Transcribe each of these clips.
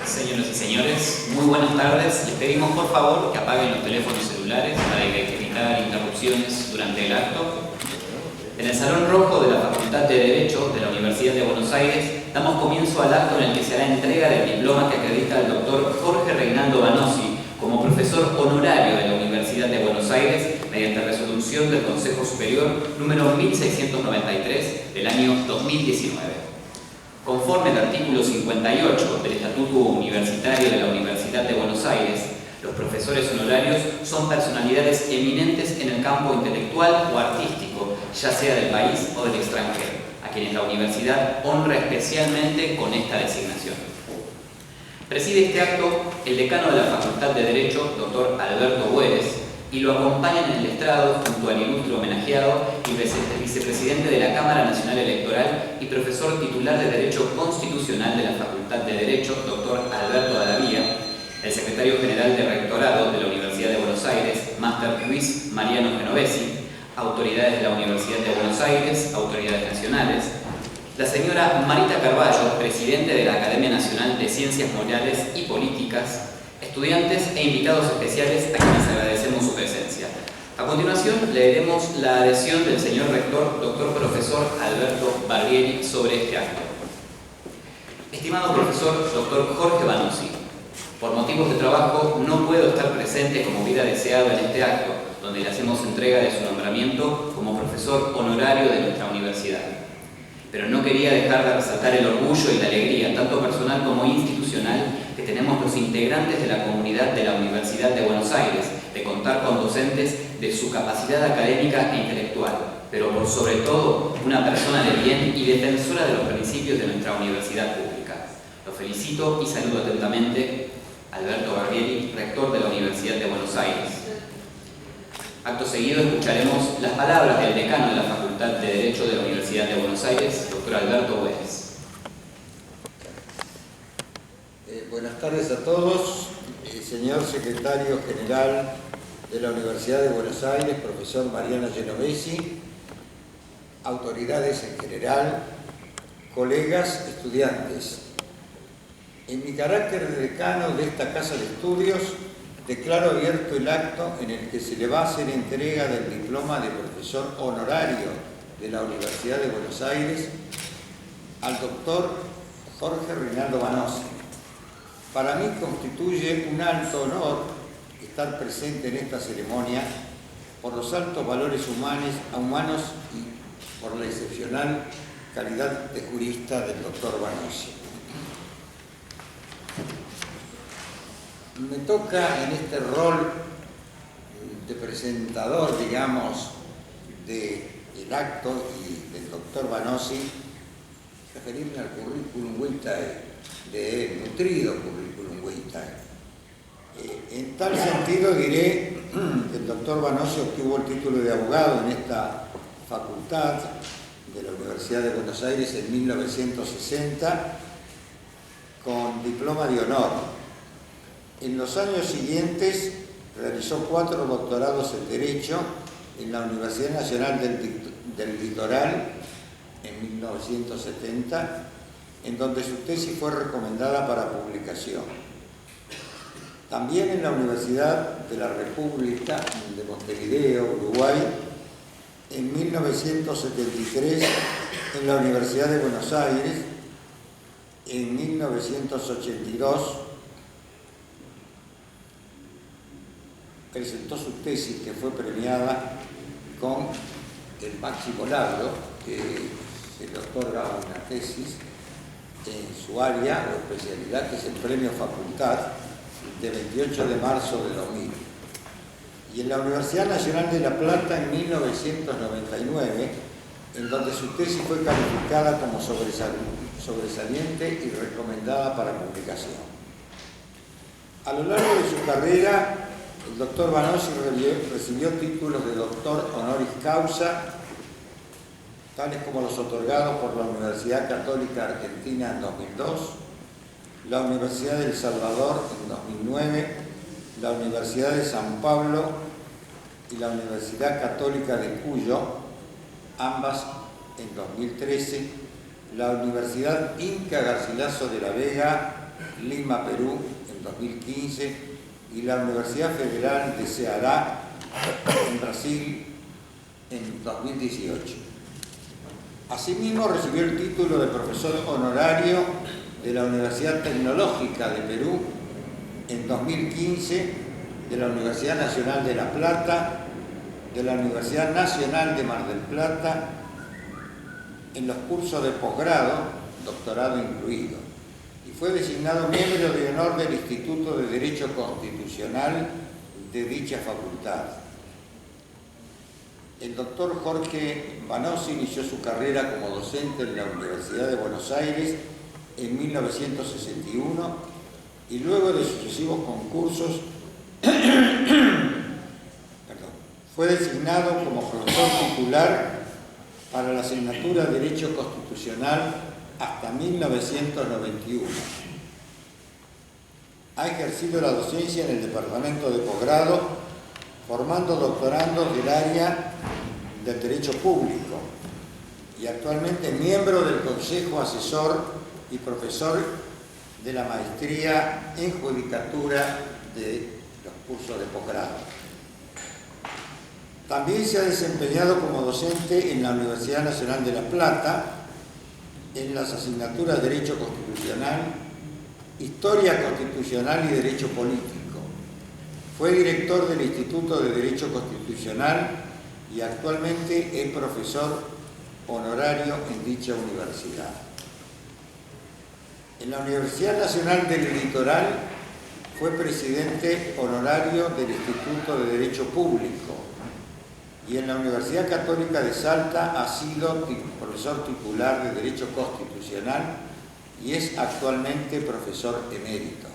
Señoras y señores, muy buenas tardes. Les pedimos por favor que apaguen los teléfonos celulares para evitar interrupciones durante el acto. En el Salón Rojo de la Facultad de Derecho de la Universidad de Buenos Aires damos comienzo al acto en el que se hará entrega del diploma que acredita al doctor Jorge Reinaldo Banossi como profesor honorario de la Universidad de Buenos Aires mediante resolución del Consejo Superior número 1693 del año 2019. Conforme al artículo 58 del Estatuto Universitario de la Universidad de Buenos Aires, los profesores honorarios son personalidades eminentes en el campo intelectual o artístico, ya sea del país o del extranjero, a quienes la universidad honra especialmente con esta designación. Preside este acto el decano de la Facultad de Derecho, doctor Alberto Bueres, y lo acompañan en el estrado junto al ilustre homenajeado y vicepresidente de la Cámara Nacional Electoral y profesor titular de Derecho Constitucional de la Facultad de Derecho, doctor Alberto Alavía, el secretario general de Rectorado de la Universidad de Buenos Aires, máster Luis Mariano Genovesi, autoridades de la Universidad de Buenos Aires, autoridades nacionales, la señora Marita Carballo, presidente de la Academia Nacional de Ciencias Morales y Políticas, estudiantes e invitados especiales a quienes agradecemos su presencia. A continuación, leeremos la adhesión del señor rector, doctor profesor Alberto Barbieri, sobre este acto. Estimado profesor doctor Jorge Banossi, por motivos de trabajo no puedo estar presente como hubiera deseado en este acto, donde le hacemos entrega de su nombramiento como profesor honorario de nuestra universidad. Pero no quería dejar de resaltar el orgullo y la alegría, tanto personal como institucional, que tenemos los integrantes de la comunidad de la Universidad de Buenos Aires, de contar con docentes de su capacidad académica e intelectual, pero por sobre todo una persona de bien y defensora de los principios de nuestra universidad pública. Lo felicito y saludo atentamente, Alberto Barbieri, rector de la Universidad de Buenos Aires. Acto seguido escucharemos las palabras del decano de la Facultad de Derecho de la Universidad de Buenos Aires, doctor Alberto Bueres. Buenas tardes a todos. Señor secretario general de la Universidad de Buenos Aires, profesor Mariano Genovesi, autoridades en general, colegas, estudiantes. En mi carácter de decano de esta casa de estudios, declaro abierto el acto en el que se le va a hacer entrega del diploma de profesor honorario de la Universidad de Buenos Aires al doctor Jorge Reinaldo Banossi. Para mí constituye un alto honor estar presente en esta ceremonia por los altos valores humanos y por la excepcional calidad de jurista del doctor Banossi. Me toca en este rol de presentador, digamos, del acto y del doctor Banossi, referirme al currículum vitae, de nutrido currículum vitae. En tal sentido diré que el doctor Banossi obtuvo el título de abogado en esta facultad de la Universidad de Buenos Aires en 1960 con diploma de honor. En los años siguientes realizó 4 doctorados en Derecho en la Universidad Nacional del Litoral en 1970, en donde su tesis fue recomendada para publicación. También en la Universidad de la República de Montevideo, Uruguay, en 1973, en la Universidad de Buenos Aires, en 1982, presentó su tesis que fue premiada con el máximo laudo que se le otorga a una tesis en su área o especialidad, que es el Premio Facultad, de 28 de marzo de 2000. Y en la Universidad Nacional de La Plata en 1999, en donde su tesis fue calificada como sobresaliente y recomendada para publicación. A lo largo de su carrera, el doctor Banossi recibió títulos de doctor honoris causa, tales como los otorgados por la Universidad Católica Argentina en 2002, la Universidad de El Salvador en 2009, la Universidad de San Pablo y la Universidad Católica de Cuyo, ambas en 2013, la Universidad Inca Garcilaso de la Vega Lima, Perú, en 2015, y la Universidad Federal de Ceará, en Brasil, en 2018. Asimismo, recibió el título de profesor honorario de la Universidad Tecnológica de Perú en 2015, de la Universidad Nacional de La Plata, de la Universidad Nacional de Mar del Plata, en los cursos de posgrado, doctorado incluido, y fue designado miembro de honor del Instituto de Derecho Constitucional de dicha facultad. El doctor Jorge Vanossi inició su carrera como docente en la Universidad de Buenos Aires en 1961 y luego de sucesivos concursos fue designado como profesor titular para la asignatura de Derecho Constitucional hasta 1991. Ha ejercido la docencia en el Departamento de Posgrado, formando doctorandos del área del Derecho Público y actualmente miembro del Consejo Asesor y profesor de la Maestría en Judicatura de los cursos de posgrado. También se ha desempeñado como docente en la Universidad Nacional de La Plata en las asignaturas de Derecho Constitucional, Historia Constitucional y Derecho Político. Fue director del Instituto de Derecho Constitucional y actualmente es profesor honorario en dicha universidad. En la Universidad Nacional del Litoral fue presidente honorario del Instituto de Derecho Público y en la Universidad Católica de Salta ha sido profesor titular de Derecho Constitucional y es actualmente profesor emérito.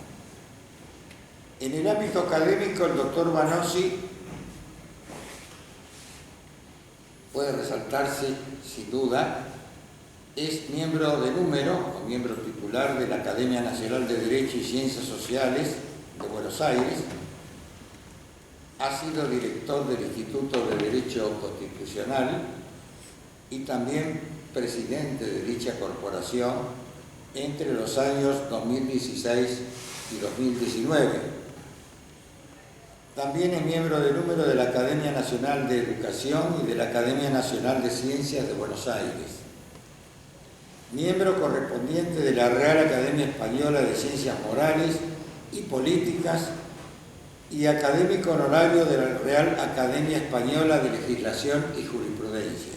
En el ámbito académico, el doctor Vanossi puede resaltarse sin duda, es miembro de número o miembro titular de la Academia Nacional de Derecho y Ciencias Sociales de Buenos Aires, ha sido director del Instituto de Derecho Constitucional y también presidente de dicha corporación entre los años 2016 y 2019. También es miembro de número de la Academia Nacional de Educación y de la Academia Nacional de Ciencias de Buenos Aires. Miembro correspondiente de la Real Academia Española de Ciencias Morales y Políticas y académico honorario de la Real Academia Española de Legislación y Jurisprudencia.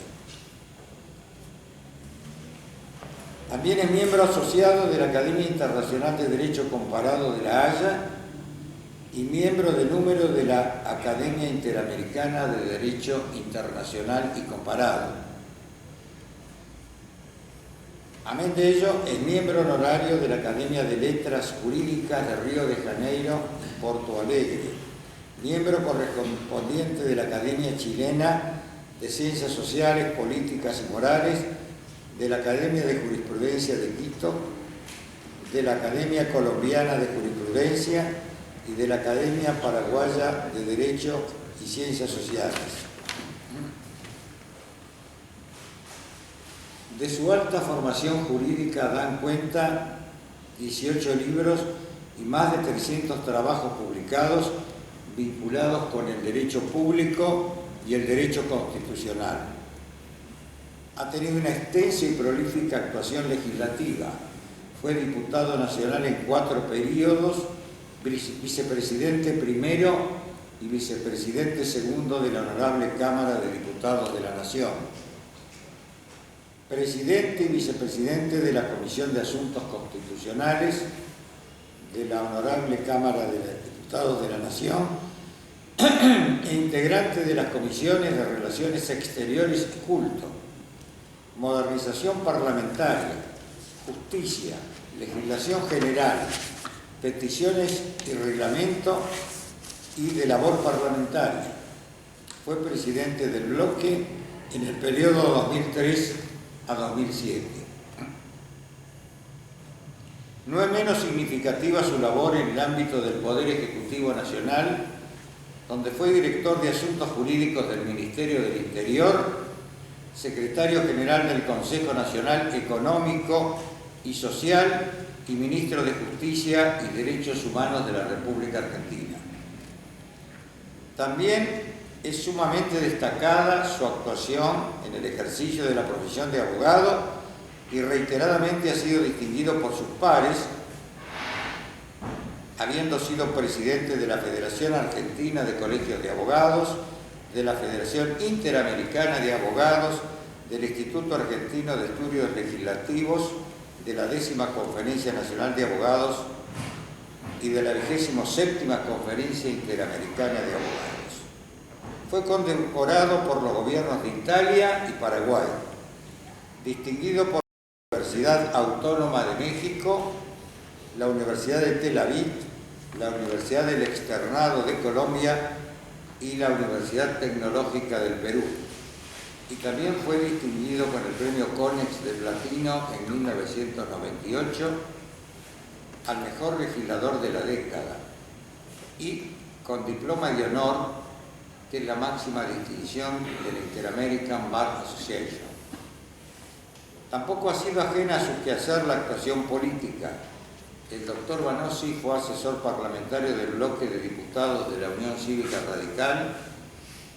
También es miembro asociado de la Academia Internacional de Derecho Comparado de La Haya y miembro de número de la Academia Interamericana de Derecho Internacional y Comparado. Amén de ello, es miembro honorario de la Academia de Letras Jurídicas de Río de Janeiro y Porto Alegre, miembro correspondiente de la Academia Chilena de Ciencias Sociales, Políticas y Morales, de la Academia de Jurisprudencia de Quito, de la Academia Colombiana de Jurisprudencia y de la Academia Paraguaya de Derecho y Ciencias Sociales. De su alta formación jurídica dan cuenta 18 libros y más de 300 trabajos publicados vinculados con el derecho público y el derecho constitucional. Ha tenido una extensa y prolífica actuación legislativa. Fue diputado nacional en 4 periodos, vicepresidente primero y vicepresidente segundo de la Honorable Cámara de Diputados de la Nación, presidente y vicepresidente de la Comisión de Asuntos Constitucionales de la Honorable Cámara de Diputados de la Nación e integrante de las comisiones de Relaciones Exteriores y Culto, Modernización Parlamentaria, Justicia, Legislación General, Peticiones y Reglamento y de Labor Parlamentaria. Fue presidente del bloque en el periodo 2003 a 2007. No es menos significativa su labor en el ámbito del Poder Ejecutivo Nacional, donde fue director de Asuntos Jurídicos del Ministerio del Interior, secretario general del Consejo Nacional Económico y Social y Ministro de Justicia y Derechos Humanos de la República Argentina. También es sumamente destacada su actuación en el ejercicio de la profesión de abogado y reiteradamente ha sido distinguido por sus pares, habiendo sido presidente de la Federación Argentina de Colegios de Abogados, de la Federación Interamericana de Abogados, del Instituto Argentino de Estudios Legislativos, de la 10ª Conferencia Nacional de Abogados y de la 27ª Conferencia Interamericana de Abogados. Fue condecorado por los gobiernos de Italia y Paraguay, distinguido por la Universidad Autónoma de México, la Universidad de Tel Aviv, la Universidad del Externado de Colombia y la Universidad Tecnológica del Perú. Y también fue distinguido con el Premio Konex de Platino en 1998 al mejor legislador de la década y con diploma de honor, que es la máxima distinción de la Inter-American Bar Association. Tampoco ha sido ajena a su quehacer la actuación política. El doctor Vanossi fue asesor parlamentario del bloque de diputados de la Unión Cívica Radical,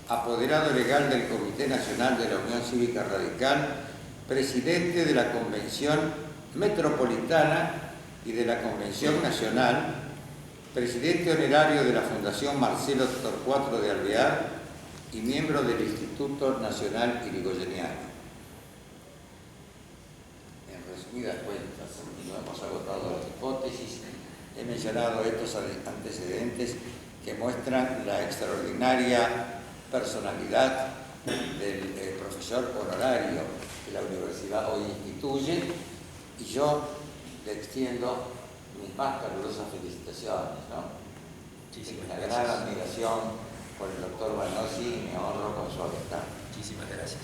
apoderado legal del Comité Nacional de la Unión Cívica Radical, presidente de la Convención Metropolitana y de la Convención Nacional, presidente honorario de la Fundación Marcelo Torcuato de Alvear y miembro del Instituto Nacional Irigoyeniano. En resumidas cuentas, no hemos agotado las hipótesis, he mencionado estos antecedentes que muestran la extraordinaria personalidad del profesor honorario que la universidad hoy instituye, y yo le extiendo mis más calurosas felicitaciones, ¿no? Una gran admiración por el doctor Vanossi y me honro con su amistad. Muchísimas gracias.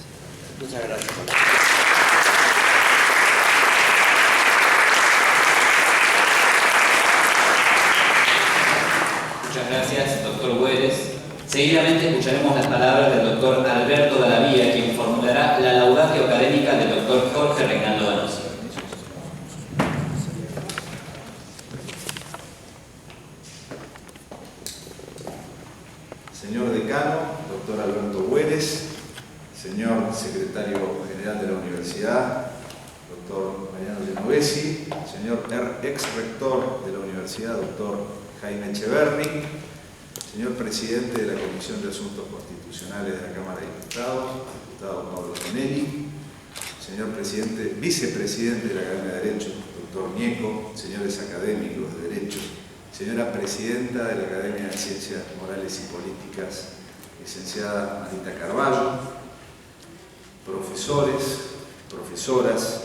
Muchas gracias. Muchas gracias, doctor Güeres. Seguidamente escucharemos las palabras del doctor Alberto Galavía, quien formulará la laudatio académica del doctor Jorge Reinaldo Vanossi. Señor decano, doctor Alberto Güeres, señor secretario general de la universidad, doctor Mariano Genovesi, señor ex rector de la universidad, doctor Jaime Echeverri, señor presidente de la Comisión de Asuntos Constitucionales de la Cámara de Diputados, diputado Pablo Tonelli, señor vicepresidente de la Academia de Derecho, doctor Ñeco, señores académicos de Derecho, señora presidenta de la Academia de Ciencias Morales y Políticas, licenciada Marita Carballo, profesores, profesoras,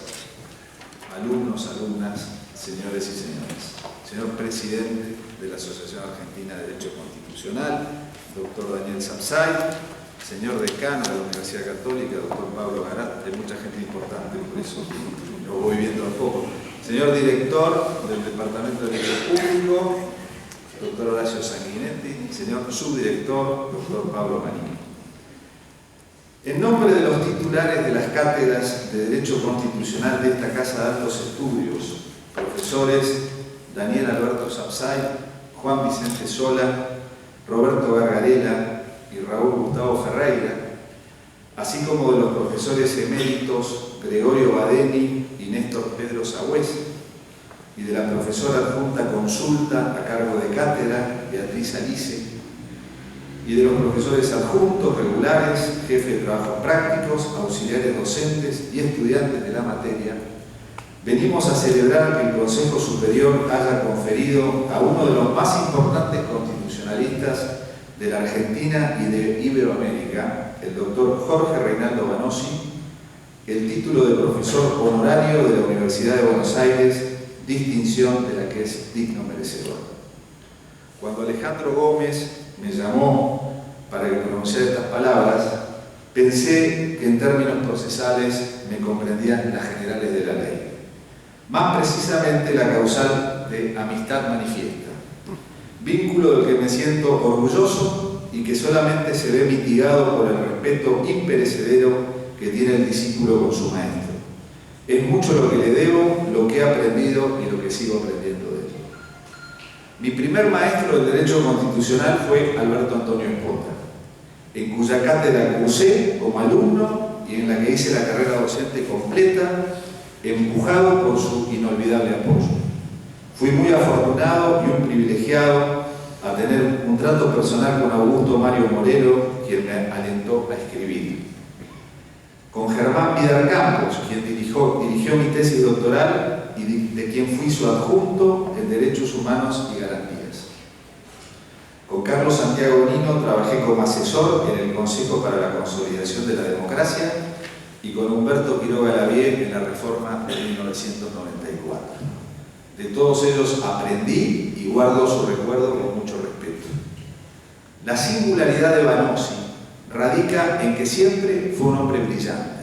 alumnos, alumnas, señores y señoras, señor presidente de la Asociación Argentina de Derecho Constitucional, doctor Daniel Sapsay, señor decano de la Universidad Católica, doctor Pablo Garat, hay mucha gente importante, por eso lo voy viendo a poco, señor director del Departamento de Derecho Público, doctor Horacio Sanguinetti, señor subdirector, doctor Pablo Manini. En nombre de los titulares de las cátedras de Derecho Constitucional de esta Casa de Altos Estudios, profesores Daniel Alberto Sapsay, Juan Vicente Sola, Roberto Gargarela y Raúl Gustavo Ferreira, así como de los profesores eméritos Gregorio Badeni y Néstor Pedro Sagüez, y de la profesora adjunta consulta a cargo de cátedra Beatriz Alice, y de los profesores adjuntos regulares, jefes de trabajos prácticos, auxiliares docentes y estudiantes de la materia, venimos a celebrar que el Consejo Superior haya conferido a uno de los más importantes constitucionalistas de la Argentina y de Iberoamérica, el doctor Jorge Reinaldo Vanossi, el título de profesor honorario de la Universidad de Buenos Aires, distinción de la que es digno merecedor. Cuando Alejandro Gómez me llamó para que pronunciara estas palabras, pensé que en términos procesales me comprendían las generales de la ley. Más precisamente la causal de amistad manifiesta, vínculo del que me siento orgulloso y que solamente se ve mitigado por el respeto imperecedero que tiene el discípulo con su maestro. Es mucho lo que le debo, lo que he aprendido y lo que sigo aprendiendo de él. Mi primer maestro del Derecho Constitucional fue Alberto Antonio Espota, en cuya cátedra cursé como alumno y en la que hice la carrera docente completa, empujado por su inolvidable apoyo. Fui muy afortunado y un privilegiado a tener un trato personal con Augusto Mario Morelo, quien me alentó a escribir. Con Germán Vidal Campos, quien dirigió mi tesis doctoral y de quien fui su adjunto en Derechos Humanos y Garantías. Con Carlos Santiago Nino trabajé como asesor en el Consejo para la Consolidación de la Democracia y con Humberto Quiroga Lavie en la reforma de 1994. De todos ellos aprendí y guardo su recuerdo con mucho respeto. La singularidad de Vanossi radica en que siempre fue un hombre brillante.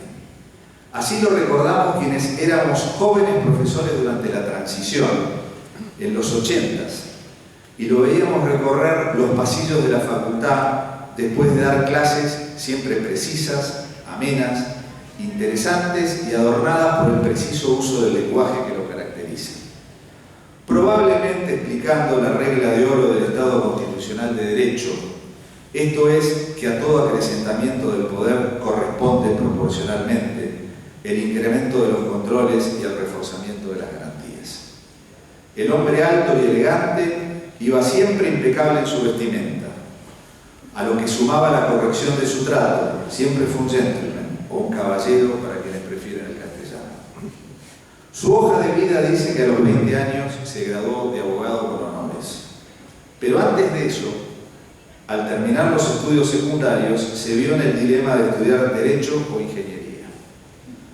Así lo recordamos quienes éramos jóvenes profesores durante la transición, en los 80s, y lo veíamos recorrer los pasillos de la facultad después de dar clases siempre precisas, amenas, interesantes y adornadas por el preciso uso del lenguaje que lo caracteriza. Probablemente explicando la regla de oro del Estado constitucional de derecho, esto es que a todo acrecentamiento del poder corresponde proporcionalmente el incremento de los controles y el reforzamiento de las garantías. El hombre alto y elegante iba siempre impecable en su vestimenta, a lo que sumaba la corrección de su trato, siempre fue un gentleman o un caballero para quienes prefieren el castellano. Su hoja de vida dice que a los 20 años se graduó de abogado con honores, pero antes de eso, al terminar los estudios secundarios, se vio en el dilema de estudiar Derecho o Ingeniería.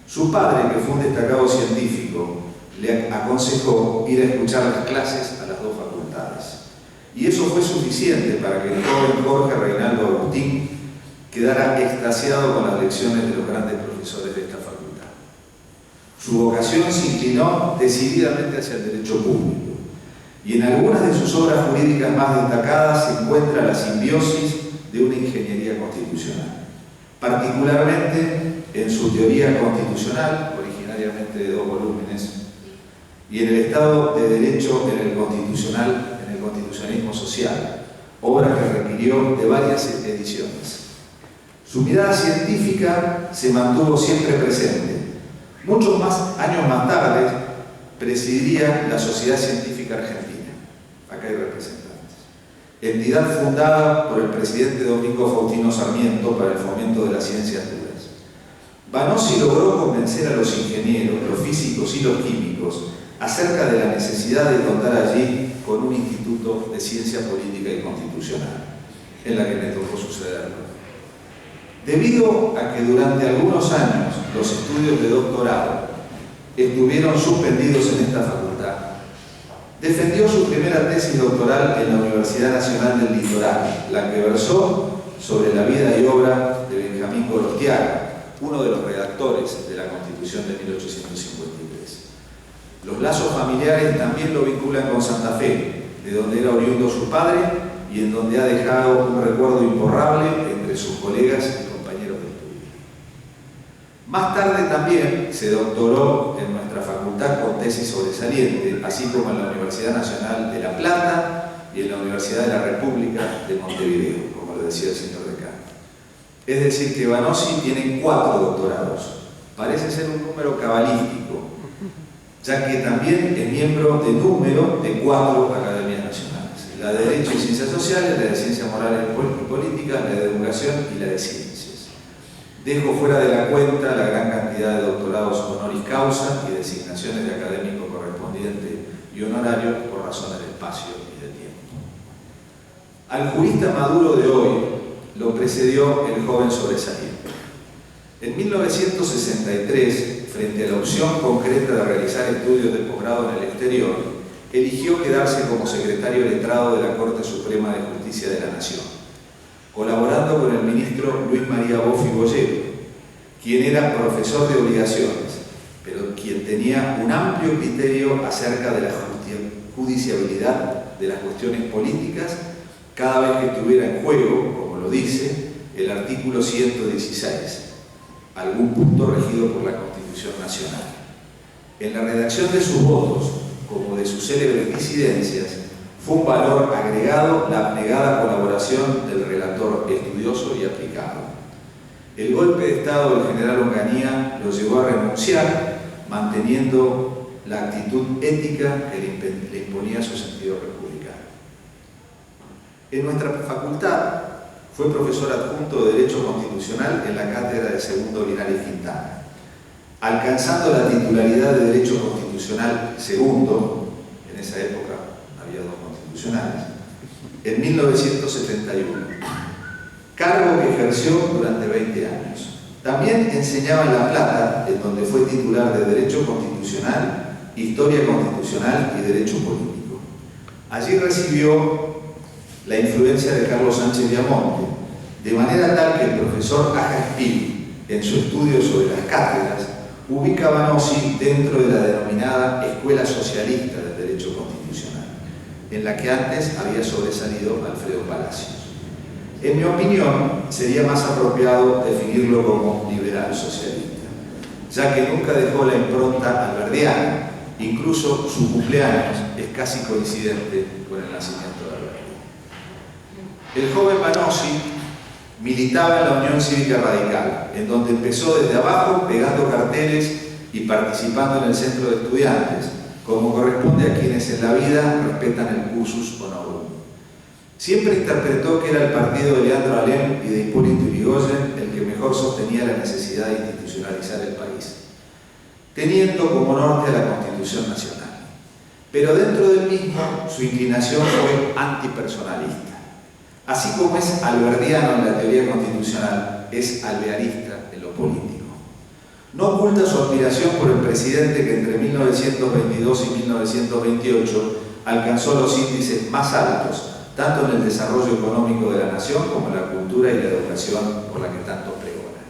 Su padre, que fue un destacado científico, le aconsejó ir a escuchar las clases a las dos facultades. Y eso fue suficiente para que el joven Jorge Reinaldo Agustín quedara extasiado con las lecciones de los grandes profesores de esta facultad. Su vocación se inclinó decididamente hacia el derecho público. Y en algunas de sus obras jurídicas más destacadas se encuentra la simbiosis de una ingeniería constitucional, particularmente en su teoría constitucional, originariamente de 2 volúmenes, y en el Estado de Derecho en el constitucionalismo social, obra que requirió de varias ediciones. Su mirada científica se mantuvo siempre presente. Muchos más años más tarde presidiría la Sociedad Científica Argentina. Acá hay representantes. Entidad fundada por el presidente Domingo Faustino Sarmiento para el fomento de las ciencias duras. Vanossi logró convencer a los ingenieros, los físicos y los químicos acerca de la necesidad de contar allí con un instituto de ciencia política y constitucional, en la que me tocó sucederlo. Debido a que durante algunos años los estudios de doctorado estuvieron suspendidos en esta facultad, defendió su primera tesis doctoral en la Universidad Nacional del Litoral, la que versó sobre la vida y obra de Benjamín Gorostiaga, uno de los redactores de la Constitución de 1853. Los lazos familiares también lo vinculan con Santa Fe, de donde era oriundo su padre y en donde ha dejado un recuerdo imborrable entre sus colegas y compañeros de estudio. Más tarde también se doctoró en nuestra facultad con tesis sobresaliente, así como en la Universidad Nacional de La Plata y en la Universidad de la República de Montevideo, como lo decía el señor decano. Es decir, que Vanossi tiene 4 doctorados. Parece ser un número cabalístico, ya que también es miembro de número de 4 academias nacionales: la de Derecho y Ciencias Sociales, la de Ciencias Morales y Políticas, la de Educación y la de Ciencias. Dejo fuera de la cuenta la gran cantidad de doctorados honoris causa y designaciones de académico correspondiente y honorario por razón del espacio y del tiempo. Al jurista maduro de hoy lo precedió el joven sobresaliente. En 1963, frente a la opción concreta de realizar estudios de posgrado en el exterior, eligió quedarse como secretario letrado de la Corte Suprema de Justicia de la Nación, colaborando con el ministro Luis María Boffi Bollero, quien era profesor de obligaciones, pero quien tenía un amplio criterio acerca de la judiciabilidad de las cuestiones políticas cada vez que estuviera en juego, como lo dice el artículo 116, algún punto regido por la Constitución Nacional. En la redacción de sus votos, como de sus célebres disidencias, fue un valor agregado la abnegada colaboración del relator estudioso y aplicado. El golpe de Estado del general Onganía lo llevó a renunciar, manteniendo la actitud ética que le imponía su sentido republicano. En nuestra facultad fue profesor adjunto de Derecho Constitucional en la cátedra de Segundo Linares Quintana, alcanzando la titularidad de Derecho Constitucional segundo, en esa época había dos constitucionales, en 1971, cargo que ejerció durante 20 años. También enseñaba en La Plata, en donde fue titular de Derecho Constitucional, Historia Constitucional y Derecho Político. Allí recibió la influencia de Carlos Sánchez Viamonte, de manera tal que el profesor Aja Espín, en su estudio sobre las cátedras, ubica a Vanossi dentro de la denominada Escuela Socialista del Derecho Constitucional, en la que antes había sobresalido Alfredo Palacios. En mi opinión, sería más apropiado definirlo como liberal socialista, ya que nunca dejó la impronta alberdiana, incluso su cumpleaños es casi coincidente con el nacimiento de Alberdi. El joven Vanossi militaba en la Unión Cívica Radical, en donde empezó desde abajo pegando carteles y participando en el centro de estudiantes, como corresponde a quienes en la vida respetan el cursus honorum. Siempre interpretó que era el partido de Leandro Alem y de Hipólito Yrigoyen el que mejor sostenía la necesidad de institucionalizar el país, teniendo como norte a la Constitución Nacional. Pero dentro del mismo, su inclinación fue antipersonalista. Así como es alberdiano en la teoría constitucional, es alvearista en lo político. No oculta su admiración por el presidente que entre 1922 y 1928 alcanzó los índices más altos, tanto en el desarrollo económico de la nación como en la cultura y la educación por la que tanto pregona.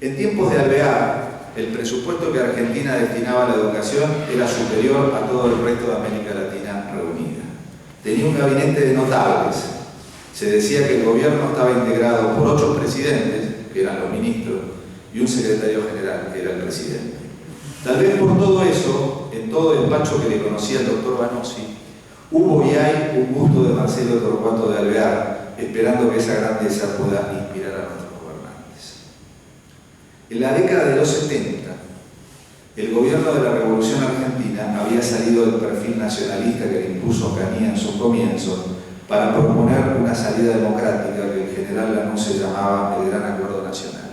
En tiempos de Alvear, el presupuesto que Argentina destinaba a la educación era superior a todo el resto de América Latina reunida. Tenía un gabinete de notables. Se decía que el gobierno estaba integrado por 8 presidentes, que eran los ministros, y un secretario general, que era el presidente. Tal vez por todo eso, en todo el despacho que le conocía el doctor Vanossi, hubo y hay un gusto de Marcelo Torcuato de Alvear, esperando que esa grandeza pueda inspirar a nuestros gobernantes. En la década de los 70, el gobierno de la Revolución Argentina había salido del perfil nacionalista que le impuso Onganía en sus comienzos para proponer una salida democrática que en general Lanuse llamaba el Gran Acuerdo Nacional.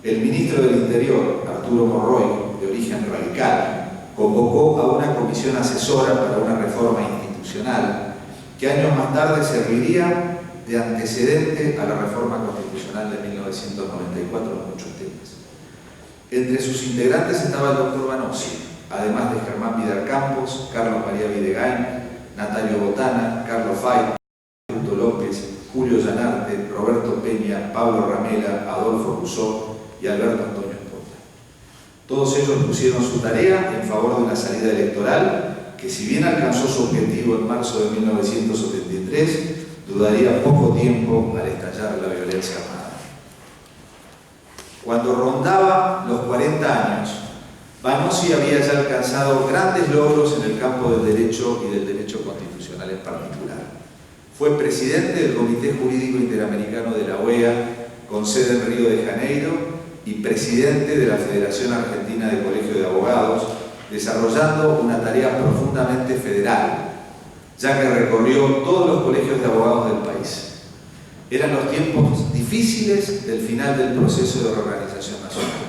El ministro del Interior, Arturo Monroy, de origen radical, convocó a una comisión asesora para una reforma institucional que años más tarde serviría de antecedente a la reforma constitucional de 1994 en muchos temas. Entre sus integrantes estaba el doctor Vanossi, además de Germán Vidal Campos, Carlos María Videgain, Natalio Botana, Carlos Fay, Augusto López, Julio Llanarte, Roberto Peña, Pablo Ramela, Adolfo Rousseau y Alberto Antonio Espota. Todos ellos pusieron su tarea en favor de una salida electoral que, si bien alcanzó su objetivo en marzo de 1973, dudaría poco tiempo al estallar la violencia armada. Cuando rondaba los 40 años, Vanossi había ya alcanzado grandes logros en el campo del derecho y del derecho constitucional en particular. Fue presidente del Comité Jurídico Interamericano de la OEA, con sede en Río de Janeiro, y presidente de la Federación Argentina de Colegios de Abogados, desarrollando una tarea profundamente federal, ya que recorrió todos los colegios de abogados del país. Eran los tiempos difíciles del final del proceso de reorganización nacional,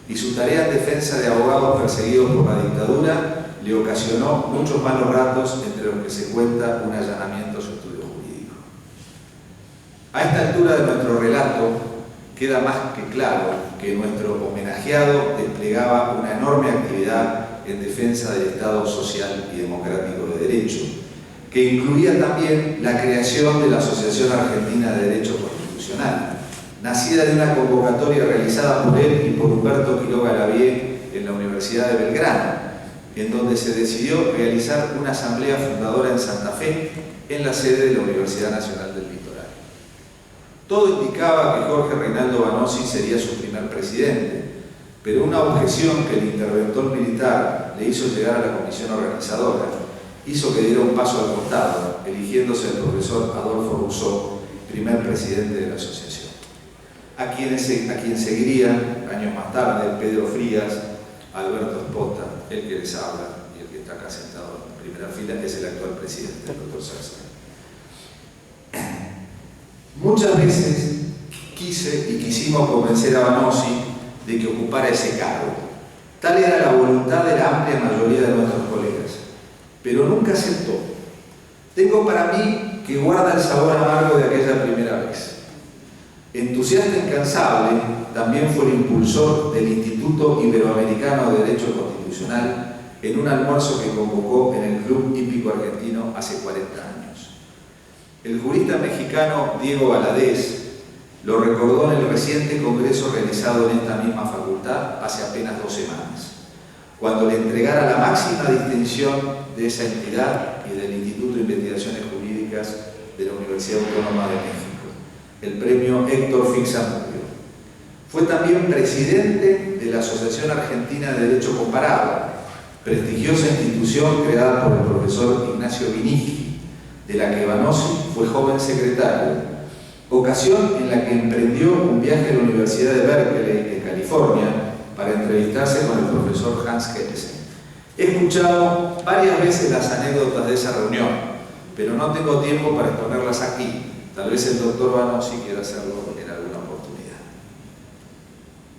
y su tarea en defensa de abogados perseguidos por la dictadura le ocasionó muchos malos ratos, entre los que se cuenta un allanamiento a su estudio jurídico. A esta altura de nuestro relato, queda más que claro que nuestro homenajeado desplegaba una enorme actividad en defensa del Estado social y democrático de derecho, que incluía también la creación de la Asociación Argentina de Derecho Constitucional, nacida de una convocatoria realizada por él y por Humberto Quiroga Lavie en la Universidad de Belgrano, en donde se decidió realizar una asamblea fundadora en Santa Fe, en la sede de la Universidad Nacional del Litoral. Todo indicaba que Jorge Reinaldo Vanossi sería su primer presidente, pero una objeción que el interventor militar le hizo llegar a la comisión organizadora hizo que diera un paso al costado, eligiéndose el profesor Adolfo Rousseau, primer presidente de la asociación. A quien seguirían años más tarde Pedro Frías, Alberto Espota, el que les habla y el que está acá sentado en primera fila es el actual presidente, el doctor Sastre. Muchas veces quise y quisimos convencer a Vanossi de que ocupara ese cargo. Tal era la voluntad de la amplia mayoría de nuestros colegas, pero nunca aceptó. Tengo para mí que guarda el sabor amargo de aquella primera vez. Entusiasta incansable, también fue el impulsor del Instituto Iberoamericano de Derecho Constitucional en un almuerzo que convocó en el Club Hípico Argentino hace 40 años. El jurista mexicano Diego Valadez lo recordó en el reciente congreso realizado en esta misma facultad hace apenas 2 semanas, cuando le entregara la máxima distinción de esa entidad y del Instituto de Investigaciones Jurídicas de la Universidad Autónoma de México, el premio Héctor Fix-Amudio. Fue también presidente de la Asociación Argentina de Derecho Comparado, prestigiosa institución creada por el profesor Ignacio Vinicki, de la que Vanossi fue joven secretario, ocasión en la que emprendió un viaje a la Universidad de Berkeley, en California, para entrevistarse con el profesor Hans Kelsen. He escuchado varias veces las anécdotas de esa reunión, pero no tengo tiempo para exponerlas aquí. Tal vez el doctor Vanossi quiera hacerlo en alguna oportunidad.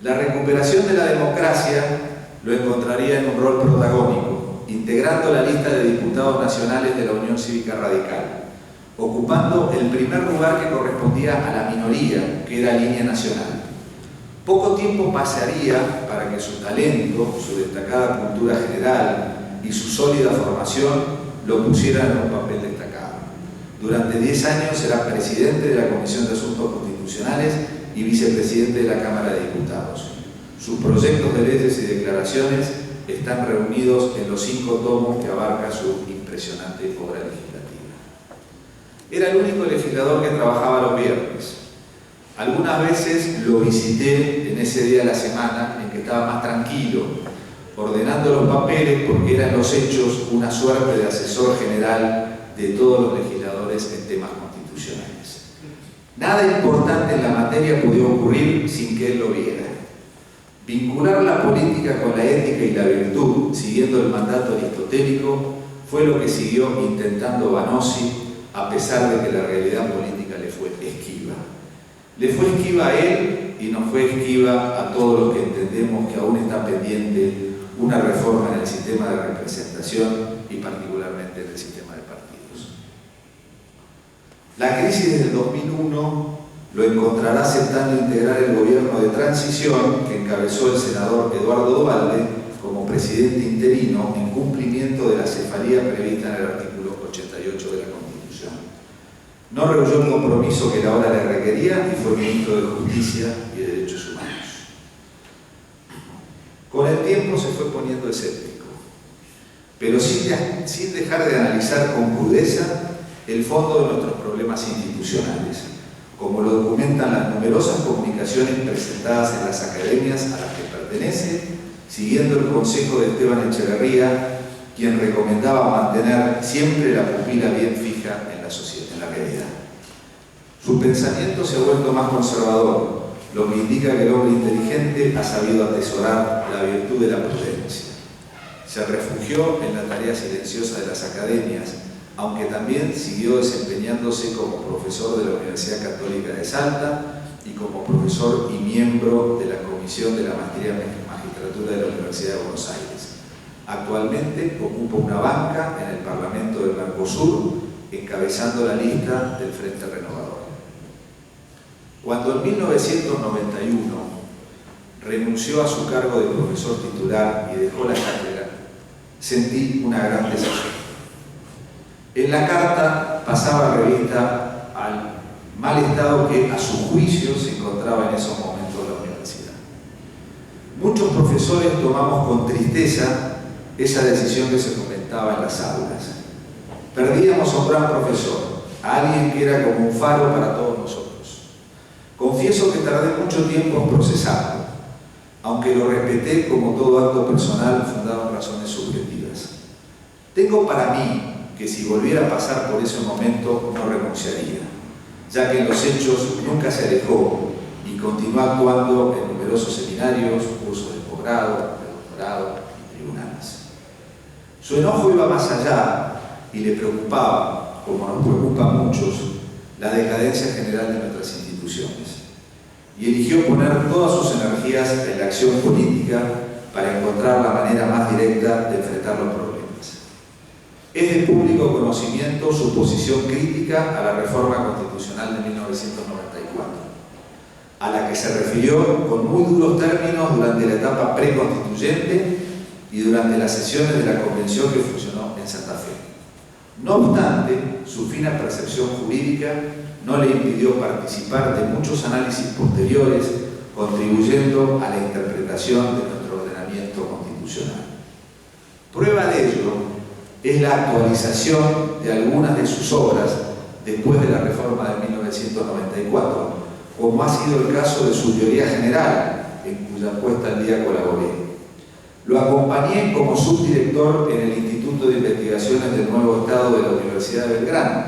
La recuperación de la democracia lo encontraría en un rol protagónico, integrando la lista de diputados nacionales de la Unión Cívica Radical, ocupando el primer lugar que correspondía a la minoría, que era Línea Nacional. Poco tiempo pasaría para que su talento, su destacada cultura general y su sólida formación lo pusieran en un papel destacado. Durante 10 años será presidente de la Comisión de Asuntos Constitucionales y vicepresidente de la Cámara de Diputados. Sus proyectos de leyes y declaraciones están reunidos en los 5 tomos que abarca su impresionante obra legislativa. Era el único legislador que trabajaba los viernes. Algunas veces lo visité en ese día de la semana en que estaba más tranquilo, ordenando los papeles porque era en los hechos una suerte de asesor general de todos los legisladores en temas constitucionales. Nada importante en la materia podía ocurrir sin que él lo viera. Vincular la política con la ética y la virtud, siguiendo el mandato aristotélico, fue lo que siguió intentando Vanossi, a pesar de que la realidad política le fue esquiva. Le fue esquiva a él y nos fue esquiva a todos los que entendemos que aún está pendiente una reforma en el sistema de representación y particularmente en el sistema de partidos. La crisis del 2001 lo encontrará aceptando integrar el gobierno de transición que encabezó el senador Eduardo Duhalde como presidente interino en cumplimiento de la cefalía prevista en el artículo 88 de la Constitución. No rehuyó el compromiso que la hora le requería y fue ministro de Justicia y de Derechos Humanos. Con el tiempo se fue poniendo escéptico, pero sin dejar de analizar con crudeza el fondo de nuestros problemas institucionales, como lo documentan las numerosas comunicaciones presentadas en las academias a las que pertenece, siguiendo el consejo de Esteban Echeverría, quien recomendaba mantener siempre la pupila bien fija en la sociedad, en la realidad. Su pensamiento se ha vuelto más conservador, lo que indica que el hombre inteligente ha sabido atesorar la virtud de la prudencia. Se refugió en la tarea silenciosa de las academias, aunque también siguió desempeñándose como profesor de la Universidad Católica de Salta y como profesor y miembro de la Comisión de la Magistratura de la Universidad de Buenos Aires. Actualmente ocupa una banca en el Parlamento del Mercosur, encabezando la lista del Frente Renovador. Cuando en 1991 renunció a su cargo de profesor titular y dejó la cátedra, sentí una gran decepción. En la carta pasaba revista al mal estado que a su juicio se encontraba en esos momentos la universidad. Muchos profesores tomamos con tristeza esa decisión que se comentaba en las aulas. Perdíamos a un gran profesor, a alguien que era como un faro para todos nosotros. Confieso que tardé mucho tiempo en procesarlo. aunque lo respeté como todo acto personal fundado en razones subjetivas. Tengo para mí que si volviera a pasar por ese momento no renunciaría, ya que en los hechos nunca se alejó y continuó actuando en numerosos seminarios, cursos de posgrado, de doctorado y tribunales. Su enojo iba más allá y le preocupaba, como nos preocupa a muchos, la decadencia general de nuestras instituciones. Y eligió poner todas sus energías en la acción política para encontrar la manera más directa de enfrentar los problemas. Es de público conocimiento su posición crítica a la reforma constitucional de 1994, a la que se refirió con muy duros términos durante la etapa preconstituyente y durante las sesiones de la convención que funcionó en Santa Fe. No obstante, su fina percepción jurídica no le impidió participar de muchos análisis posteriores, contribuyendo a la interpretación de nuestro ordenamiento constitucional. Prueba de ello es la actualización de algunas de sus obras después de la reforma de 1994, como ha sido el caso de su teoría general, en cuya puesta al día colaboré. Lo acompañé como subdirector en el Instituto de Investigaciones del Nuevo Estado de la Universidad de Belgrano,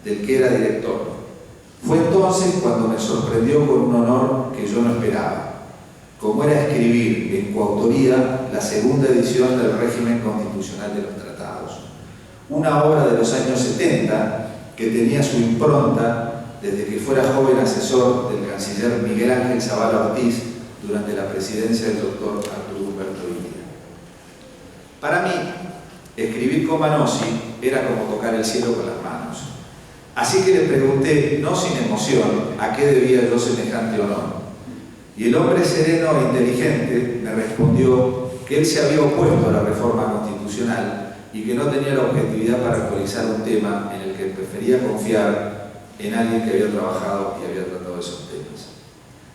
del que era director. Fue entonces cuando me sorprendió con un honor que yo no esperaba, como era escribir en coautoría la segunda edición del régimen constitucional de los tratados, una obra de los años 70 que tenía su impronta desde que fuera joven asesor del canciller Miguel Ángel Zavala Ortiz durante la presidencia del doctor Arturo Humberto Illia. Para mí, escribir con Vanosi era como tocar el cielo con las manos. Así que le pregunté, no sin emoción, a qué debía yo semejante honor. Y el hombre sereno e inteligente me respondió que él se había opuesto a la reforma constitucional y que no tenía la objetividad para actualizar un tema en el que prefería confiar en alguien que había trabajado y había tratado esos temas.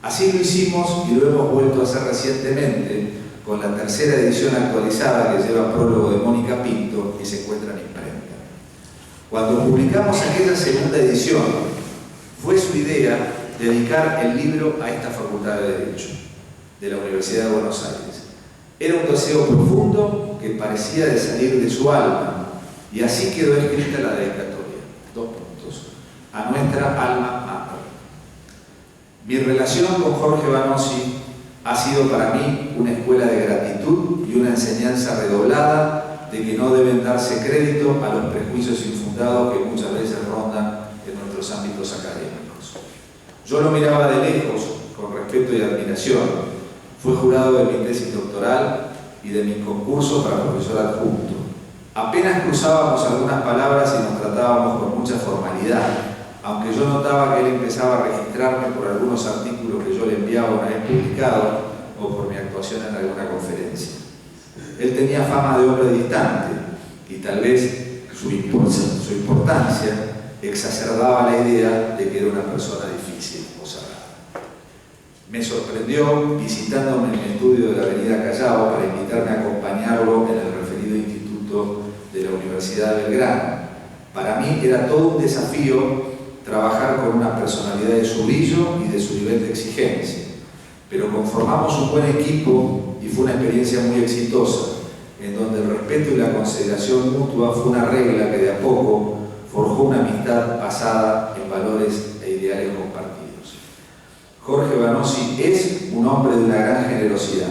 Así lo hicimos y lo hemos vuelto a hacer recientemente con la tercera edición actualizada que lleva prólogo de Mónica Pinto y se encuentra en imprenta. Cuando publicamos aquella segunda edición, fue su idea dedicar el libro a esta Facultad de Derecho de la Universidad de Buenos Aires. Era un deseo profundo que parecía de salir de su alma, y así quedó escrita la dedicatoria. 2 puntos. A nuestra alma mater. Mi relación con Jorge Vanosi ha sido para mí una escuela de gratitud y una enseñanza redoblada de que no deben darse crédito a los prejuicios infundados que muchas veces rondan en nuestros ámbitos académicos. Yo lo miraba de lejos, con respeto y admiración. Fue jurado de mi tesis doctoral y de mi concurso para profesor adjunto. Apenas cruzábamos algunas palabras y nos tratábamos con mucha formalidad, aunque yo notaba que él empezaba a registrarme por algunos artículos que yo le enviaba una vez publicado o por mi actuación en alguna conferencia. Él tenía fama de hombre distante y tal vez su importancia exacerbaba la idea de que era una persona difícil o cerrada. Me sorprendió visitándome en el estudio de la Avenida Callao para invitarme a acompañarlo en el referido instituto de la Universidad de Belgrano. Para mí era todo un desafío trabajar con una personalidad de su brillo y de su nivel de exigencia, pero conformamos un buen equipo y fue una experiencia muy exitosa, en donde el respeto y la consideración mutua fue una regla que de a poco forjó una amistad basada en valores e ideales compartidos. Jorge Vanosi es un hombre de una gran generosidad